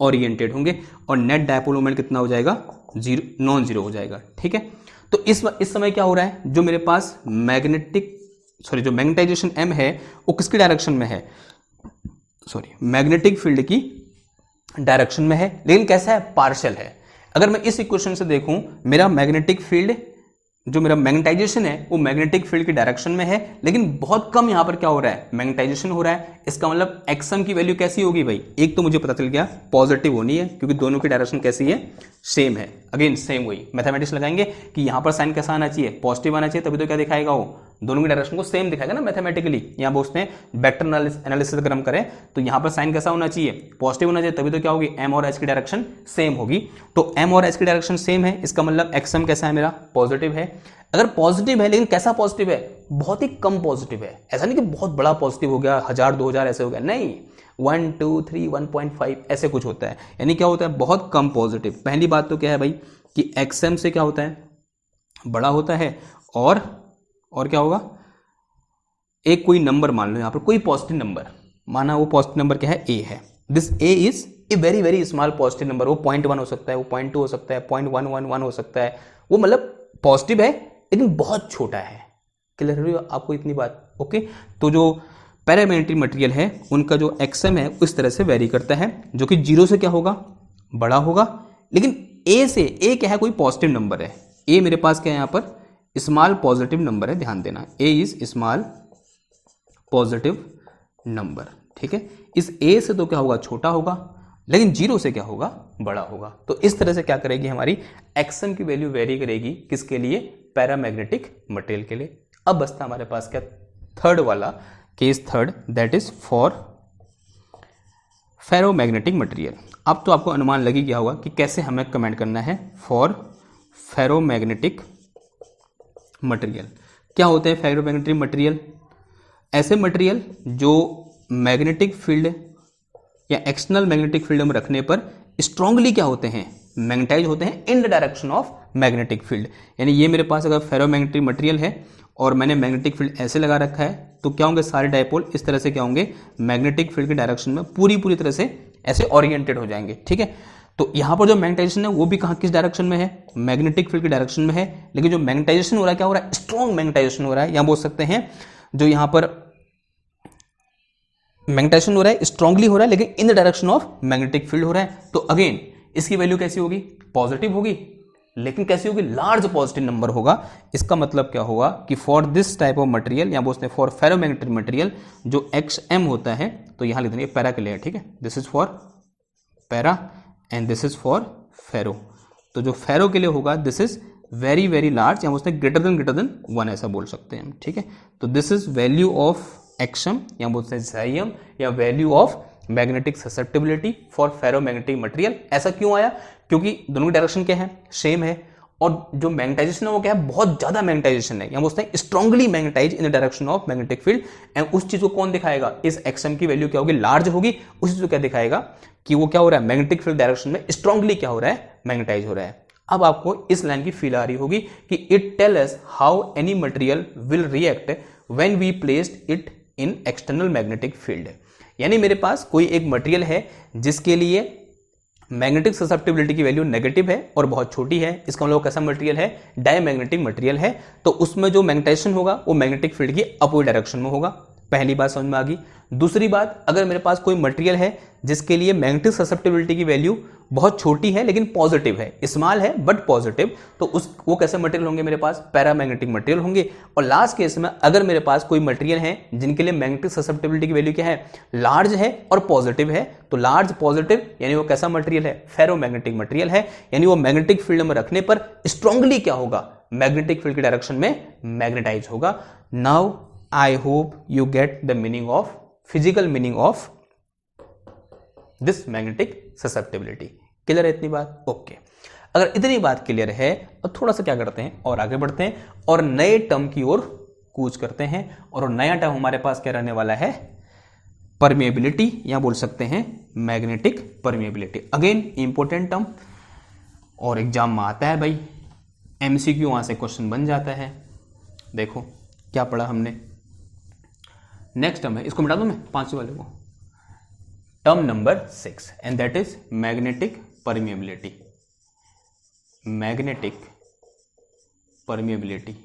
ओरिएंटेड होंगे, और नेट डायपोल मोमेंट कितना हो जाएगा, नॉन जीरो हो जाएगा, ठीक है। तो इस समय क्या हो रहा है, जो मेरे पास जो मैग्नेटाइजेशन m है वो किसकी डायरेक्शन में है, मैग्नेटिक फील्ड की डायरेक्शन में है, लेकिन कैसा है, पार्शियल है। अगर मैं इस इक्वेशन से देखूं, मेरा मैग्नेटिक फील्ड, जो मेरा मैग्नेटाइजेशन है वो मैग्नेटिक फील्ड की डायरेक्शन में है, लेकिन बहुत कम यहां पर क्या हो रहा है, मैग्नेटाइजेशन हो रहा है। इसका मतलब एक्सएम की वैल्यू कैसी होगी भाई, एक तो मुझे पता चल गया पॉजिटिव होनी है, क्योंकि दोनों की डायरेक्शन कैसी है, सेम है। अगेन सेम वही मैथमेटिक्स लगाएंगे कि यहां पर साइन कैसा आना चाहिए, पॉजिटिव आना चाहिए, तभी तो क्या दिखाएगा वो, दोनों की डायरेक्शन को सेम दिखाएगा ना मैथमेटिकली। यहाँ बोलते हैं वेक्टर एनालिसिस अगर हम करें तो यहाँ पर साइन कैसा होना चाहिए, पॉजिटिव होना चाहिए, तभी तो क्या होगी, एम और एच की डायरेक्शन सेम होगी। तो एम और एच की डायरेक्शन सेम है, इसका मतलब एक्सएम कैसा है मेरा, पॉजिटिव है। अगर पॉजिटिव है, लेकिन कैसा पॉजिटिव है, बहुत ही कम पॉजिटिव है, ऐसा नहीं कि बहुत बड़ा पॉजिटिव हो गया 1000 2000 ऐसे हो गया, नहीं, 1 2 3 1.5 ऐसे कुछ होता है। यानी क्या होता है, बहुत कम पॉजिटिव। पहली बात तो क्या है भाई कि एक्सएम से क्या होता है, बड़ा होता है, और क्या होगा, एक कोई नंबर मान लो यहाँ पर, कोई पॉजिटिव नंबर, माना वो पॉजिटिव नंबर क्या है, ए है, this A is a very very small positive number, वो 0.1 हो सकता है, वो 0.2 हो सकता है, 0.111 हो सकता है, वो मतलब पॉजिटिव है लेकिन बहुत छोटा है। क्लियर हो रही है आपको इतनी बात, ओके। तो जो पैरामैग्नेटिक मटेरियल है उनका जो एक्सएम है उस तरह से वेरी करता है, जो कि 0 से क्या होगा, बड़ा होगा, लेकिन ए से, ए क्या है, कोई पॉजिटिव नंबर है, ए मेरे पास क्या है यहाँ पर, स्मॉल पॉजिटिव नंबर है, ध्यान देना, ए इज स्मॉल पॉजिटिव नंबर, ठीक है। इस ए से तो क्या होगा, छोटा होगा, लेकिन 0 से क्या होगा, बड़ा होगा। तो इस तरह से क्या करेगी, हमारी एक्सएम की वैल्यू वेरी करेगी, किसके लिए, पैरामैग्नेटिक मटेरियल के लिए। अब बचता हमारे पास क्या, थर्ड वाला case, third, that is for ferromagnetic material. अब तो आपको अनुमान लग ही गया होगा कि कैसे हमें कमेंट करना है, फॉर फेरोमैग्नेटिक मटेरियल। क्या होते हैं फेरोमैग्नेटिक मटेरियल, ऐसे मटेरियल जो मैग्नेटिक फील्ड या एक्सटर्नल मैग्नेटिक फील्ड में रखने पर स्ट्रांगली क्या होते हैं, मैग्नेटाइज होते हैं इन the direction of magnetic field. यानी ये मेरे पास अगर फेरोमैग्नेटिक मटेरियल है और मैंने मैग्नेटिक फील्ड ऐसे लगा रखा है, तो क्या होंगे, सारे डायपोल इस तरह से क्या होंगे, मैग्नेटिक फील्ड के डायरेक्शन में पूरी तरह से ऐसे ओरिएंटेड हो जाएंगे, ठीक है। तो यहाँ पर जो मैग्नेटाइजेशन है वो भी कहाँ, किस डायरेक्शन में है, मैग्नेटिक फील्ड के डायरेक्शन में है, लेकिन जो मैग्नेटाइजेशन हो रहा है, क्या हो रहा है, स्ट्रॉन्ग मैग्नेटाइजेशन हो रहा है, या बोल सकते हैं जो यहाँ पर मैग्नेटाइजेशन हो रहा है स्ट्रांगली हो रहा है, लेकिन इन the direction of magnetic field हो रहा है। तो अगेन इसकी वैल्यू कैसी होगी, पॉजिटिव होगी, लेकिन कैसी होगी, लार्ज पॉजिटिव नंबर होगा। इसका मतलब क्या होगा कि for this type of material, या बोलते हैं फॉर फेरोमैग्नेटिक मटेरियल, जो एक्सएम होता है, तो यहां लिख देंगे पैरा के लिए, ठीक है, this is for para and this is for ferro. तो जो फेरो के लिए होगा, this is very very large, या बोलते हैं ग्रेटर देन 1, ऐसा बोल सकते हैं हम, ठीक है। तो this is value of XM, या बोलते हैं जाइम, या value of magnetic susceptibility for ferromagnetic material. ऐसा क्यों आया, क्योंकि दोनों की डायरेक्शन क्या है, सेम है, और जो मैग्नेटाइजेशन है वो क्या है, बहुत ज्यादा मैग्नेटाइजेशन है, या बोलते हैं strongly magnetize in the direction of magnetic field. And उस चीज को कौन दिखाएगा, इस एक्सएम की वैल्यू क्या होगी, लार्ज होगी। उस चीज को क्या दिखाएगा कि वो क्या हो रहा है, मैग्नेटिक फील्ड डायरेक्शन में स्ट्रांगली क्या हो रहा है, मैग्नेटाइज हो रहा है। अब आपको इस लाइन की फील आ रही होगी कि it tell us how any material will react when we placed it in external magnetic field. यानी मेरे पास कोई एक मटेरियल है जिसके लिए मैग्नेटिक ससेप्टिबिलिटी की वैल्यू नेगेटिव है और बहुत छोटी है, इसका मतलब कैसा मटेरियल है, डायमैग्नेटिक मटेरियल है, तो उसमें जो मैग्नेटाइजेशन होगा वो मैग्नेटिक फील्ड की अपोजिट डायरेक्शन में होगा। पहली बात समझ में आ गई। दूसरी बात, अगर मेरे पास कोई मटेरियल है जिसके लिए मैग्नेटिक ससेप्टिबिलिटी की वैल्यू बहुत छोटी है लेकिन पॉजिटिव है, स्मॉल है बट पॉजिटिव, तो वो कैसे मटेरियल होंगे, मेरे पास पैरामैग्नेटिक मटेरियल होंगे। और लास्ट केस में अगर मेरे पास कोई मटेरियल है जिनके लिए मैग्नेटिक ससेप्टिबिलिटी की वैल्यू क्या है, लार्ज है और पॉजिटिव है, तो लार्ज पॉजिटिव यानी वो कैसा मटेरियल है, फेरोमैग्नेटिक मटेरियल है, यानी वो मैग्नेटिक फील्ड में रखने पर स्ट्रांगली क्या होगा, मैग्नेटिक फील्ड के डायरेक्शन में मैग्नेटाइज होगा। Now I hope you get the meaning of, physical meaning of this magnetic susceptibility। Clear है इतनी बात, ओके। अगर इतनी बात क्लियर है तो थोड़ा सा क्या करते हैं और आगे बढ़ते हैं और नए टर्म की ओर कूच करते हैं। और नया टर्म हमारे पास क्या रहने वाला है, परमिएबिलिटी, या बोल सकते हैं magnetic permeability. Again important term और एग्जाम में आता है भाई, एमसीक्यू वहां से क्वेश्चन बन जाता है। देखो क्या पढ़ा हमने, नेक्स्ट टर्म है, इसको मिटा दूं मैं 5 वाले को, term number 6 and that is magnetic permeability. Magnetic permeability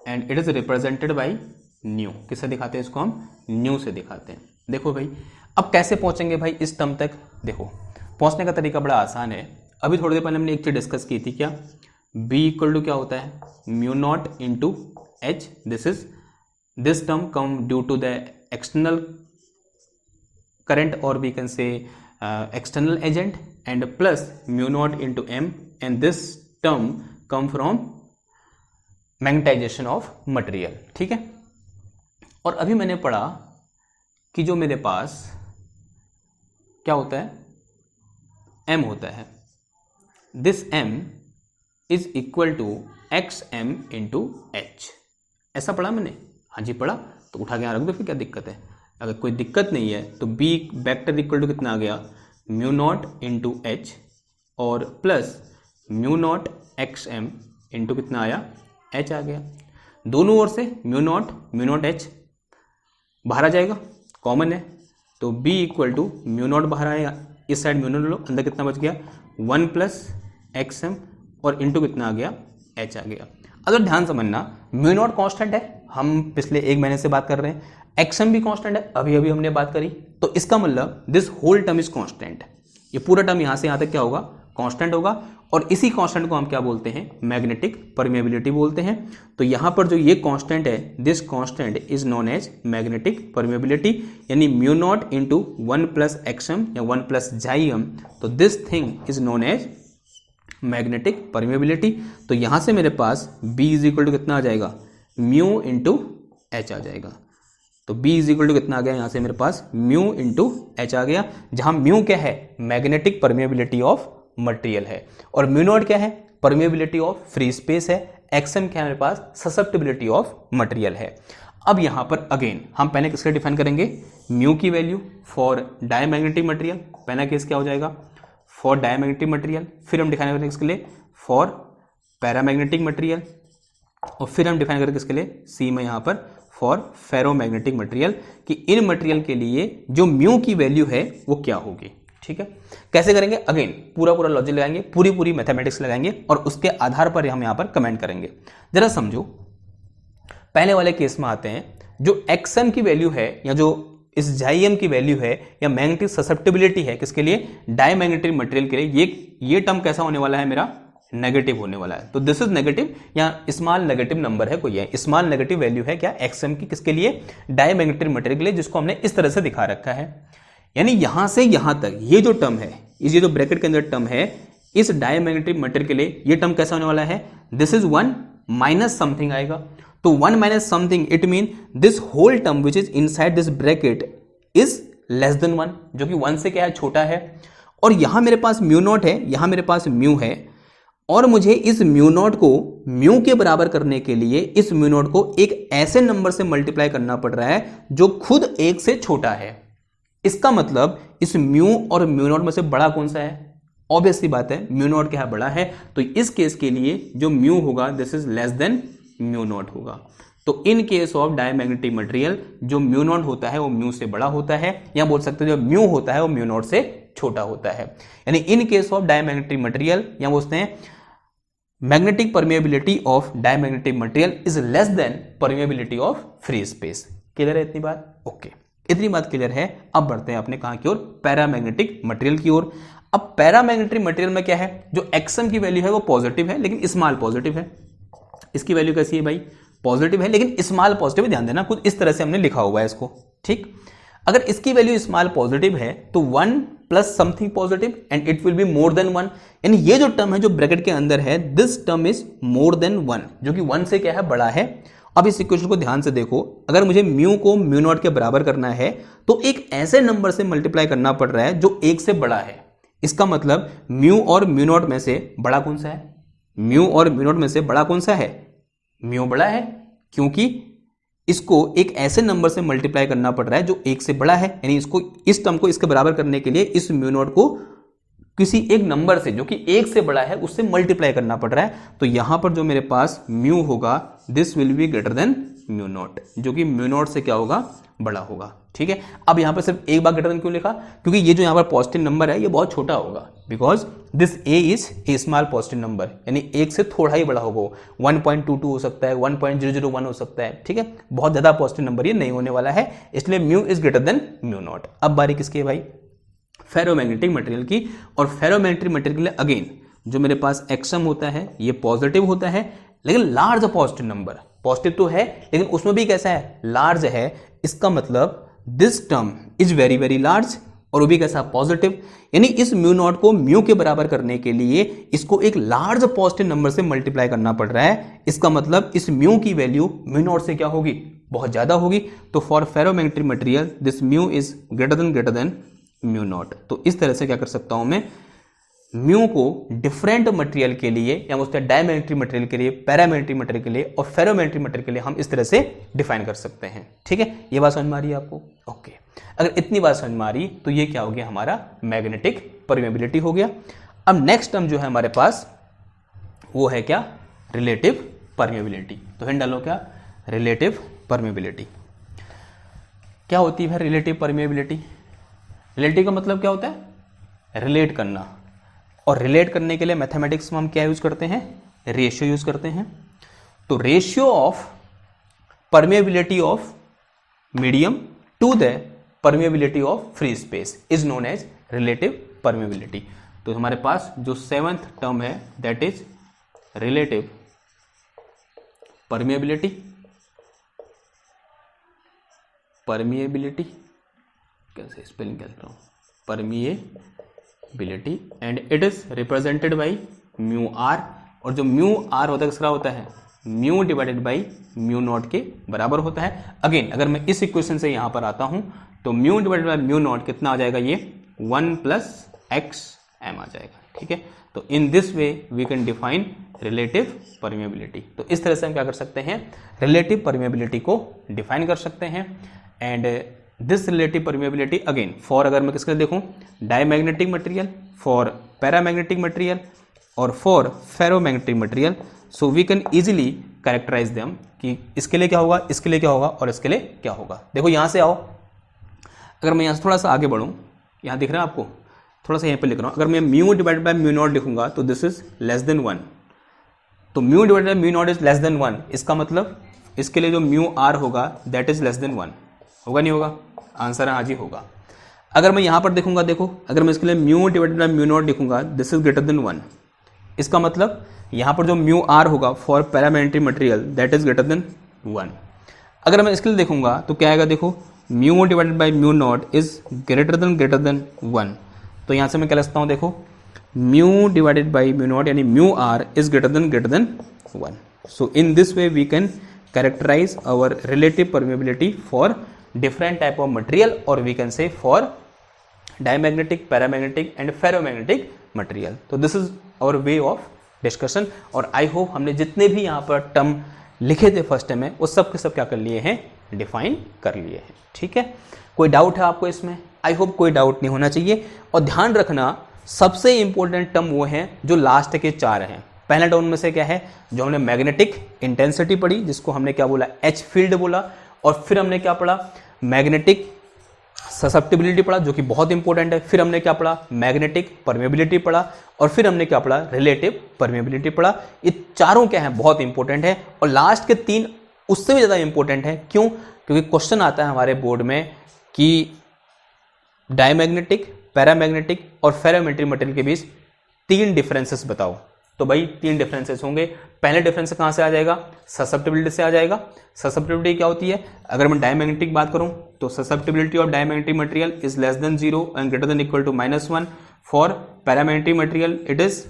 and it is represented bye new. किससे दिखाते हैं इसको हम, न्यू से दिखाते हैं। देखो भाई अब कैसे पहुंचेंगे भाई इस टर्म तक, देखो पहुंचने का तरीका बड़ा आसान है। अभी थोड़ी देर पहले हमने एक चीज डिस्कस की थी, क्या, B इक्वल टू क्या होता है, mu not into H। This term come due to the external current और we can say external agent, and plus mu not into M, and this term come from magnetisation of material, ठीक है। और अभी मैंने पढ़ा कि जो मेरे पास क्या होता है, m होता है, this m is equal to X M into H, ऐसा पढ़ा मैंने, हाँ जी पढ़ा, तो उठा के यहाँ रख दो, फिर क्या दिक्कत है। अगर कोई दिक्कत नहीं है तो b वेक्टर इक्वल टू कितना आ गया, म्यू नॉट इंटू एच और plus mu not X M into कितना आया, h आ गया। दोनों ओर से म्यू नॉट h बाहर आ जाएगा, कॉमन है, तो b equal to mu not बाहर आएगा, इस साइड म्यू नॉट लो, अंदर कितना बच गया 1 प्लस एक्स एम और इंटू कितना आ गया, h आ गया। अगर ध्यान समझना, म्यू नॉट कॉन्स्टेंट है, हम पिछले 1 महीने से बात कर रहे हैं, एक्स एम भी कॉन्स्टेंट है, अभी अभी हमने बात करी, तो इसका मतलब this whole term is constant, ये पूरा टर्म यहाँ से यहाँ तक क्या होगा, कांस्टेंट होगा। और इसी कांस्टेंट को हम क्या बोलते हैं, मैग्नेटिक परमेबिलिटी बोलते हैं। तो यहाँ पर जो ये कांस्टेंट है, this constant is known as magnetic permeability, यानी mu not into 1 plus X M या 1 प्लस जाइएम, तो this thing is known as magnetic permeability. तो यहाँ से मेरे पास B इज इक्वल टू कितना आ जाएगा, म्यू इंटू एच आ जाएगा। तो B इज इक्वल टू कितना आ गया, यहाँ से मेरे पास म्यू इंटू एच आ गया, जहाँ म्यू क्या है, मैग्नेटिक परमेबिलिटी ऑफ मटेरियल है, और म्यू नॉट क्या है, परमेबिलिटी ऑफ फ्री स्पेस है, एक्सएम क्या है मेरे पास, ससेप्टिबिलिटी ऑफ मटेरियल है। अब यहाँ पर अगेन हम पहले किसके डिफाइन करेंगे, म्यू की वैल्यू फॉर डायमैग्नेटिक मटेरियल, पहला केस क्या हो जाएगा, फॉर डायमैग्नेटिक मटेरियल, फिर हम डिफाइन करेंगे किसके लिए, फॉर पैरामैग्नेटिक मटेरियल, और फिर हम डिफाइन करेंगे किसके लिए, सी में यहाँ पर फॉर फेरोमैग्नेटिक मटेरियल, कि इन मटेरियल के लिए जो म्यू की वैल्यू है वो क्या होगी। ठीक है, कैसे करेंगे, अगेन पूरा लॉजिक लगाएंगे, पूरी मैथमेटिक्स लगाएंगे, और उसके आधार पर हम यहाँ पर कमेंट करेंगे। जरा समझो, पहले वाले केस में आते हैं, जो एक्सएम की वैल्यू है या जो इस जाइएम की वैल्यू है या मैग्नेटिक ससेप्टिबिलिटी है किसके लिए, डायमैग्नेटिक मटेरियल के लिए, ये टर्म कैसा होने वाला है, मेरा नेगेटिव होने वाला है। तो दिस इज नेगेटिव, या स्मॉल नेगेटिव नंबर है कोई, है स्मॉल नेगेटिव वैल्यू है क्या, एक्सएम की, किसके लिए, डायमैग्नेटिक मटेरियल के लिए, जिसको हमने इस तरह से दिखा रखा है। यानी यहां से यहां तक ये जो टर्म है, ये जो ब्रैकेट के अंदर टर्म है, इस डायमैग्नेटिक मटेरियल के लिए ये टर्म कैसा होने वाला है, दिस इज 1 माइनस समथिंग आएगा। तो 1 minus something, it mean this whole term which is inside this bracket is less than 1, जो कि 1 से क्या है, छोटा है। और यहां मेरे पास म्यू नॉट है, यहां मेरे पास म्यू है, और मुझे इस म्यू नॉट को म्यू के बराबर करने के लिए इस म्यू नॉट को एक ऐसे नंबर से मल्टीप्लाई करना पड़ रहा है जो खुद 1 से छोटा है। इसका मतलब इस म्यू और म्यू नॉट में से बड़ा कौन सा है, ऑब्वियसली बात है म्यू नॉट क्या है, बड़ा है। तो इस केस के लिए जो म्यू होगा, this is less then mu naught होगा। तो in case of diamagnetic material जो म्यू नॉट होता है वो म्यू से बड़ा होता है, या बोल सकते हो जो म्यू होता है वो म्यू नॉट से छोटा होता है। यानी in case of diamagnetic material, या बोलते हैं magnetic permeability of diamagnetic material is less then permeability of free space. Clear है इतनी बात, ओके, इतनी बात क्लियर है। अब बढ़ते हैं अपने कहां की ओर, पैरामैग्नेटिक मटेरियल की ओर। अब पैरामैग्नेटिक मटेरियल में क्या है, जो एक्सएम की वैल्यू है वो पॉजिटिव है, लेकिन स्मॉल पॉजिटिव है। इसकी वैल्यू कैसी है भाई, पॉजिटिव है, लेकिन स्मॉल पॉजिटिव, ध्यान देना, कुछ इस तरह से हमने लिखा हुआ है इसको। ठीक, अगर इसकी वैल्यू स्मॉल पॉजिटिव है तो 1 plus something positive and it will be more than 1, यानी ये जो टर्म है जो ब्रैकेट के अंदर है, this term is more than 1, जो कि 1 से क्या है, बड़ा है। अब इस इक्वेशन को ध्यान से देखो, अगर मुझे म्यू को म्यू नॉट के बराबर करना है तो एक ऐसे नंबर से मल्टीप्लाई करना पड़ रहा है जो 1 से बड़ा है। इसका मतलब म्यू और म्यू नॉट में से बड़ा कौन सा है, म्यू और म्यू नॉट में से बड़ा कौन सा है, म्यू बड़ा है, क्योंकि इसको एक ऐसे नंबर से मल्टीप्लाई करना पड़ रहा है जो 1 से बड़ा है। यानी इसको, इस टर्म को इसके बराबर करने के लिए इस म्यू नॉट को किसी एक नंबर से जो कि 1 से बड़ा है उससे मल्टीप्लाई करना पड़ रहा है। तो यहां पर जो मेरे पास म्यू होगा, this will be greater than mu naught, जो कि म्यू नॉट से क्या होगा, बड़ा होगा। ठीक है, अब यहां पर सिर्फ एक बार ग्रेटर देन क्यों लिखा, क्योंकि ये जो यहां पर पॉजिटिव नंबर है ये बहुत छोटा होगा, because this A is a small positive number, यानी 1 से थोड़ा ही बड़ा होगा, 1.22 हो सकता है, 1.001 हो सकता है। ठीक है, बहुत ज्यादा पॉजिटिव नंबर ये नहीं होने वाला है, इसलिए mu is greater then mu naught. अब बारी किसकी है भाई, फेरोमैग्नेटिक मटेरियल की। और फेरोमैग्नेटिक मटेरियल के लिए अगेन जो मेरे पास एक्सएम होता है ये पॉजिटिव होता है, लेकिन लार्ज पॉजिटिव नंबर, पॉजिटिव तो है लेकिन उसमें भी कैसा है, लार्ज है। इसका मतलब this term is very very large, और वो भी कैसा, पॉजिटिव। यानी इस म्यू नॉट को म्यू के बराबर करने के लिए इसको एक लार्ज पॉजिटिव नंबर से मल्टीप्लाई करना पड़ रहा है। इसका मतलब इस म्यू की वैल्यू म्यू नॉट से क्या होगी, बहुत ज्यादा होगी। तो for ferromagnetic material this mu is greater then mu naught. तो इस तरह से क्या कर सकता हूं मैं, म्यू को डिफरेंट मटेरियल के लिए या उसके डायमैग्नेटिक मटेरियल के लिए, पैरामैग्नेटिक मटेरियल के लिए और फेरोमैग्नेटिक मटेरियल के लिए हम इस तरह से डिफाइन कर सकते हैं। ठीक है, ये बात समझ में आ रही है आपको? ओके, अगर इतनी बात समझ में आ रही तो ये क्या हो गया, हमारा मैग्नेटिक परमेबिलिटी हो गया। अब नेक्स्ट टर्म जो है हमारे पास वो है क्या, रिलेटिव परमेबिलिटी। तो हिंट डालो क्या, रिलेटिव परमेबिलिटी। क्या होती है भाई रिलेटिव परमेबिलिटी? रिलेटिव का मतलब क्या होता है, रिलेट करना। और रिलेट करने के लिए मैथमेटिक्स में हम क्या यूज करते हैं, रेशियो यूज करते हैं। तो ratio of permeability of medium to the permeability of free space is known as relative permeability. तो हमारे पास जो 7th टर्म है that is relative permeability. Permeability कैसे स्पेलिंग क्या लिख रहा हूं, permeability, and it is represented by mu R. और जो म्यू आर होता है किसका होता है, mu divided by mu not के बराबर होता है। अगेन अगर मैं इस इक्वेशन से यहां पर आता हूं तो mu divided by mu not कितना आ जाएगा, ये 1 + XM आ जाएगा। ठीक है, तो in this way we can define relative permeability. तो इस तरह से हम क्या कर सकते हैं, रिलेटिव परमेबिलिटी को डिफाइन कर सकते हैं। And this relative permeability again for, अगर मैं किसके लिए देखूं, diamagnetic material, for paramagnetic material और for ferromagnetic material, so we can easily characterise them कि इसके लिए क्या होगा, इसके लिए क्या होगा और इसके लिए क्या होगा। देखो यहां से आओ, अगर मैं यहां से थोड़ा सा आगे बढ़ूं, यहां दिख रहा है आपको, थोड़ा सा यहां पे लिख रहा हूं, अगर मैं mu divided by mu not लिखूंगा तो दिस इज लेस देन 1। तो mu divided by mu not is less than 1, इसका मतलब इसके लिए जो म्यू आर होगा दैट इज लेस देन 1, होगा नहीं होगा? आंसर है हाँ जी होगा। अगर मैं यहां पर देखूंगा, देखो अगर मैं इसके लिए mu divided by mu not लिखूंगा दिस इज ग्रेटर देन 1, इसका मतलब यहां पर जो म्यू आर होगा for paramagnetic material that is greater than 1। अगर मैं इसके लिए देखूंगा तो क्या आएगा, देखो mu divided by mu not is greater than 1। तो यहां से मैं क्या लिखता हूं, देखो mu divided by mu nought यानी mu R is greater than 1। So in this way we can characterise our relative permeability for different type of material, or we can say for diamagnetic, paramagnetic and ferromagnetic material. तो this is our way of discussion। और I hope हमने जितने भी यहाँ पर term लिखे थे first time में वो सब के सब क्या कर लिए हैं, डिफाइन कर लिए हैं। ठीक है, कोई डाउट है आपको इसमें? आई होप कोई डाउट नहीं होना चाहिए। और ध्यान रखना सबसे इंपॉर्टेंट टर्म वो हैं जो लास्ट के 4 हैं। पहला टर्म में से क्या है, जो हमने मैग्नेटिक इंटेंसिटी पढ़ी जिसको हमने क्या बोला, एच फील्ड बोला। और फिर हमने क्या पढ़ा, मैग्नेटिक ससेप्टिबिलिटी पढ़ा जो कि बहुत इंपॉर्टेंट है। फिर हमने क्या पढ़ा, मैग्नेटिक परमेबिलिटी पढ़ा। और फिर हमने क्या पढ़ा, रिलेटिव परमेबिलिटी पढ़ा। ये चारों क्या है, बहुत इंपॉर्टेंट है। और लास्ट के 3 उससे भी ज्यादा इंपॉर्टेंट है। क्यों? क्योंकि क्वेश्चन आता है हमारे बोर्ड में कि डायमैग्नेटिक, पैरामैग्नेटिक और फेरोमैग्नेटिक मटेरियल के बीच 3 डिफरेंसेस बताओ। तो भाई 3 डिफरेंसेस होंगे। पहले डिफरेंस कहां से आ जाएगा, ससेप्टिबिलिटी से आ जाएगा। ससेप्टिबिलिटी क्या होती है, अगर मैं डायमैग्नेटिक बात करूं तो susceptibility of diamagnetic material is less than 0 and greater than equal to -1। For paramagnetic material it is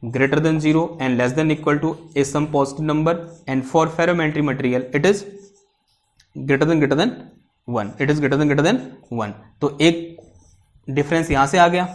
greater than 0 and less than equal to is some positive number, and for ferromagnetic material it is greater than 1, it is greater than 1। तो एक difference यहां से आ गया,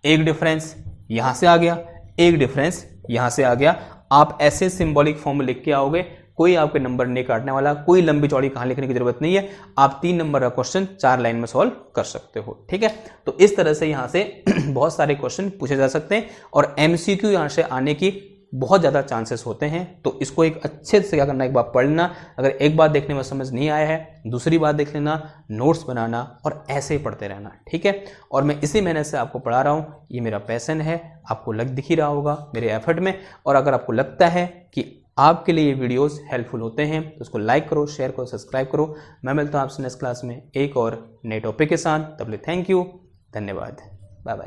एक difference यहां से आ गया, एक डिफरेंस यहां से आ गया। आप ऐसे सिंबॉलिक फॉर्म में लिख के आओगे, कोई आपके नंबर नहीं काटने वाला, कोई लंबी चौड़ी कहानी लिखने की जरूरत नहीं है। आप 3 नंबर का क्वेश्चन 4 लाइन में सॉल्व कर सकते हो। ठीक है, तो इस तरह से यहां से बहुत सारे क्वेश्चन पूछे जा सकते हैं और एमसीक्यू यहां से आने की बहुत ज़्यादा चांसेस होते हैं। तो इसको एक अच्छे से क्या करना, एक बार पढ़ना, अगर एक बात देखने में समझ नहीं आया है दूसरी बात देख लेना, नोट्स बनाना और ऐसे ही पढ़ते रहना। ठीक है, और मैं इसी मेहनत से आपको पढ़ा रहा हूँ, ये मेरा पैशन है, आपको दिख ही रहा होगा मेरे एफर्ट में। और अगर आपको लगता है कि आपके लिए ये वीडियोस हेल्पफुल होते हैं तो उसको लाइक करो, शेयर करो, सब्सक्राइब करो। मैं मिलता हूँ आपसे नेक्स्ट क्लास में एक और नए टॉपिक के साथ। तब तक थैंक यू, धन्यवाद, बाय बाय।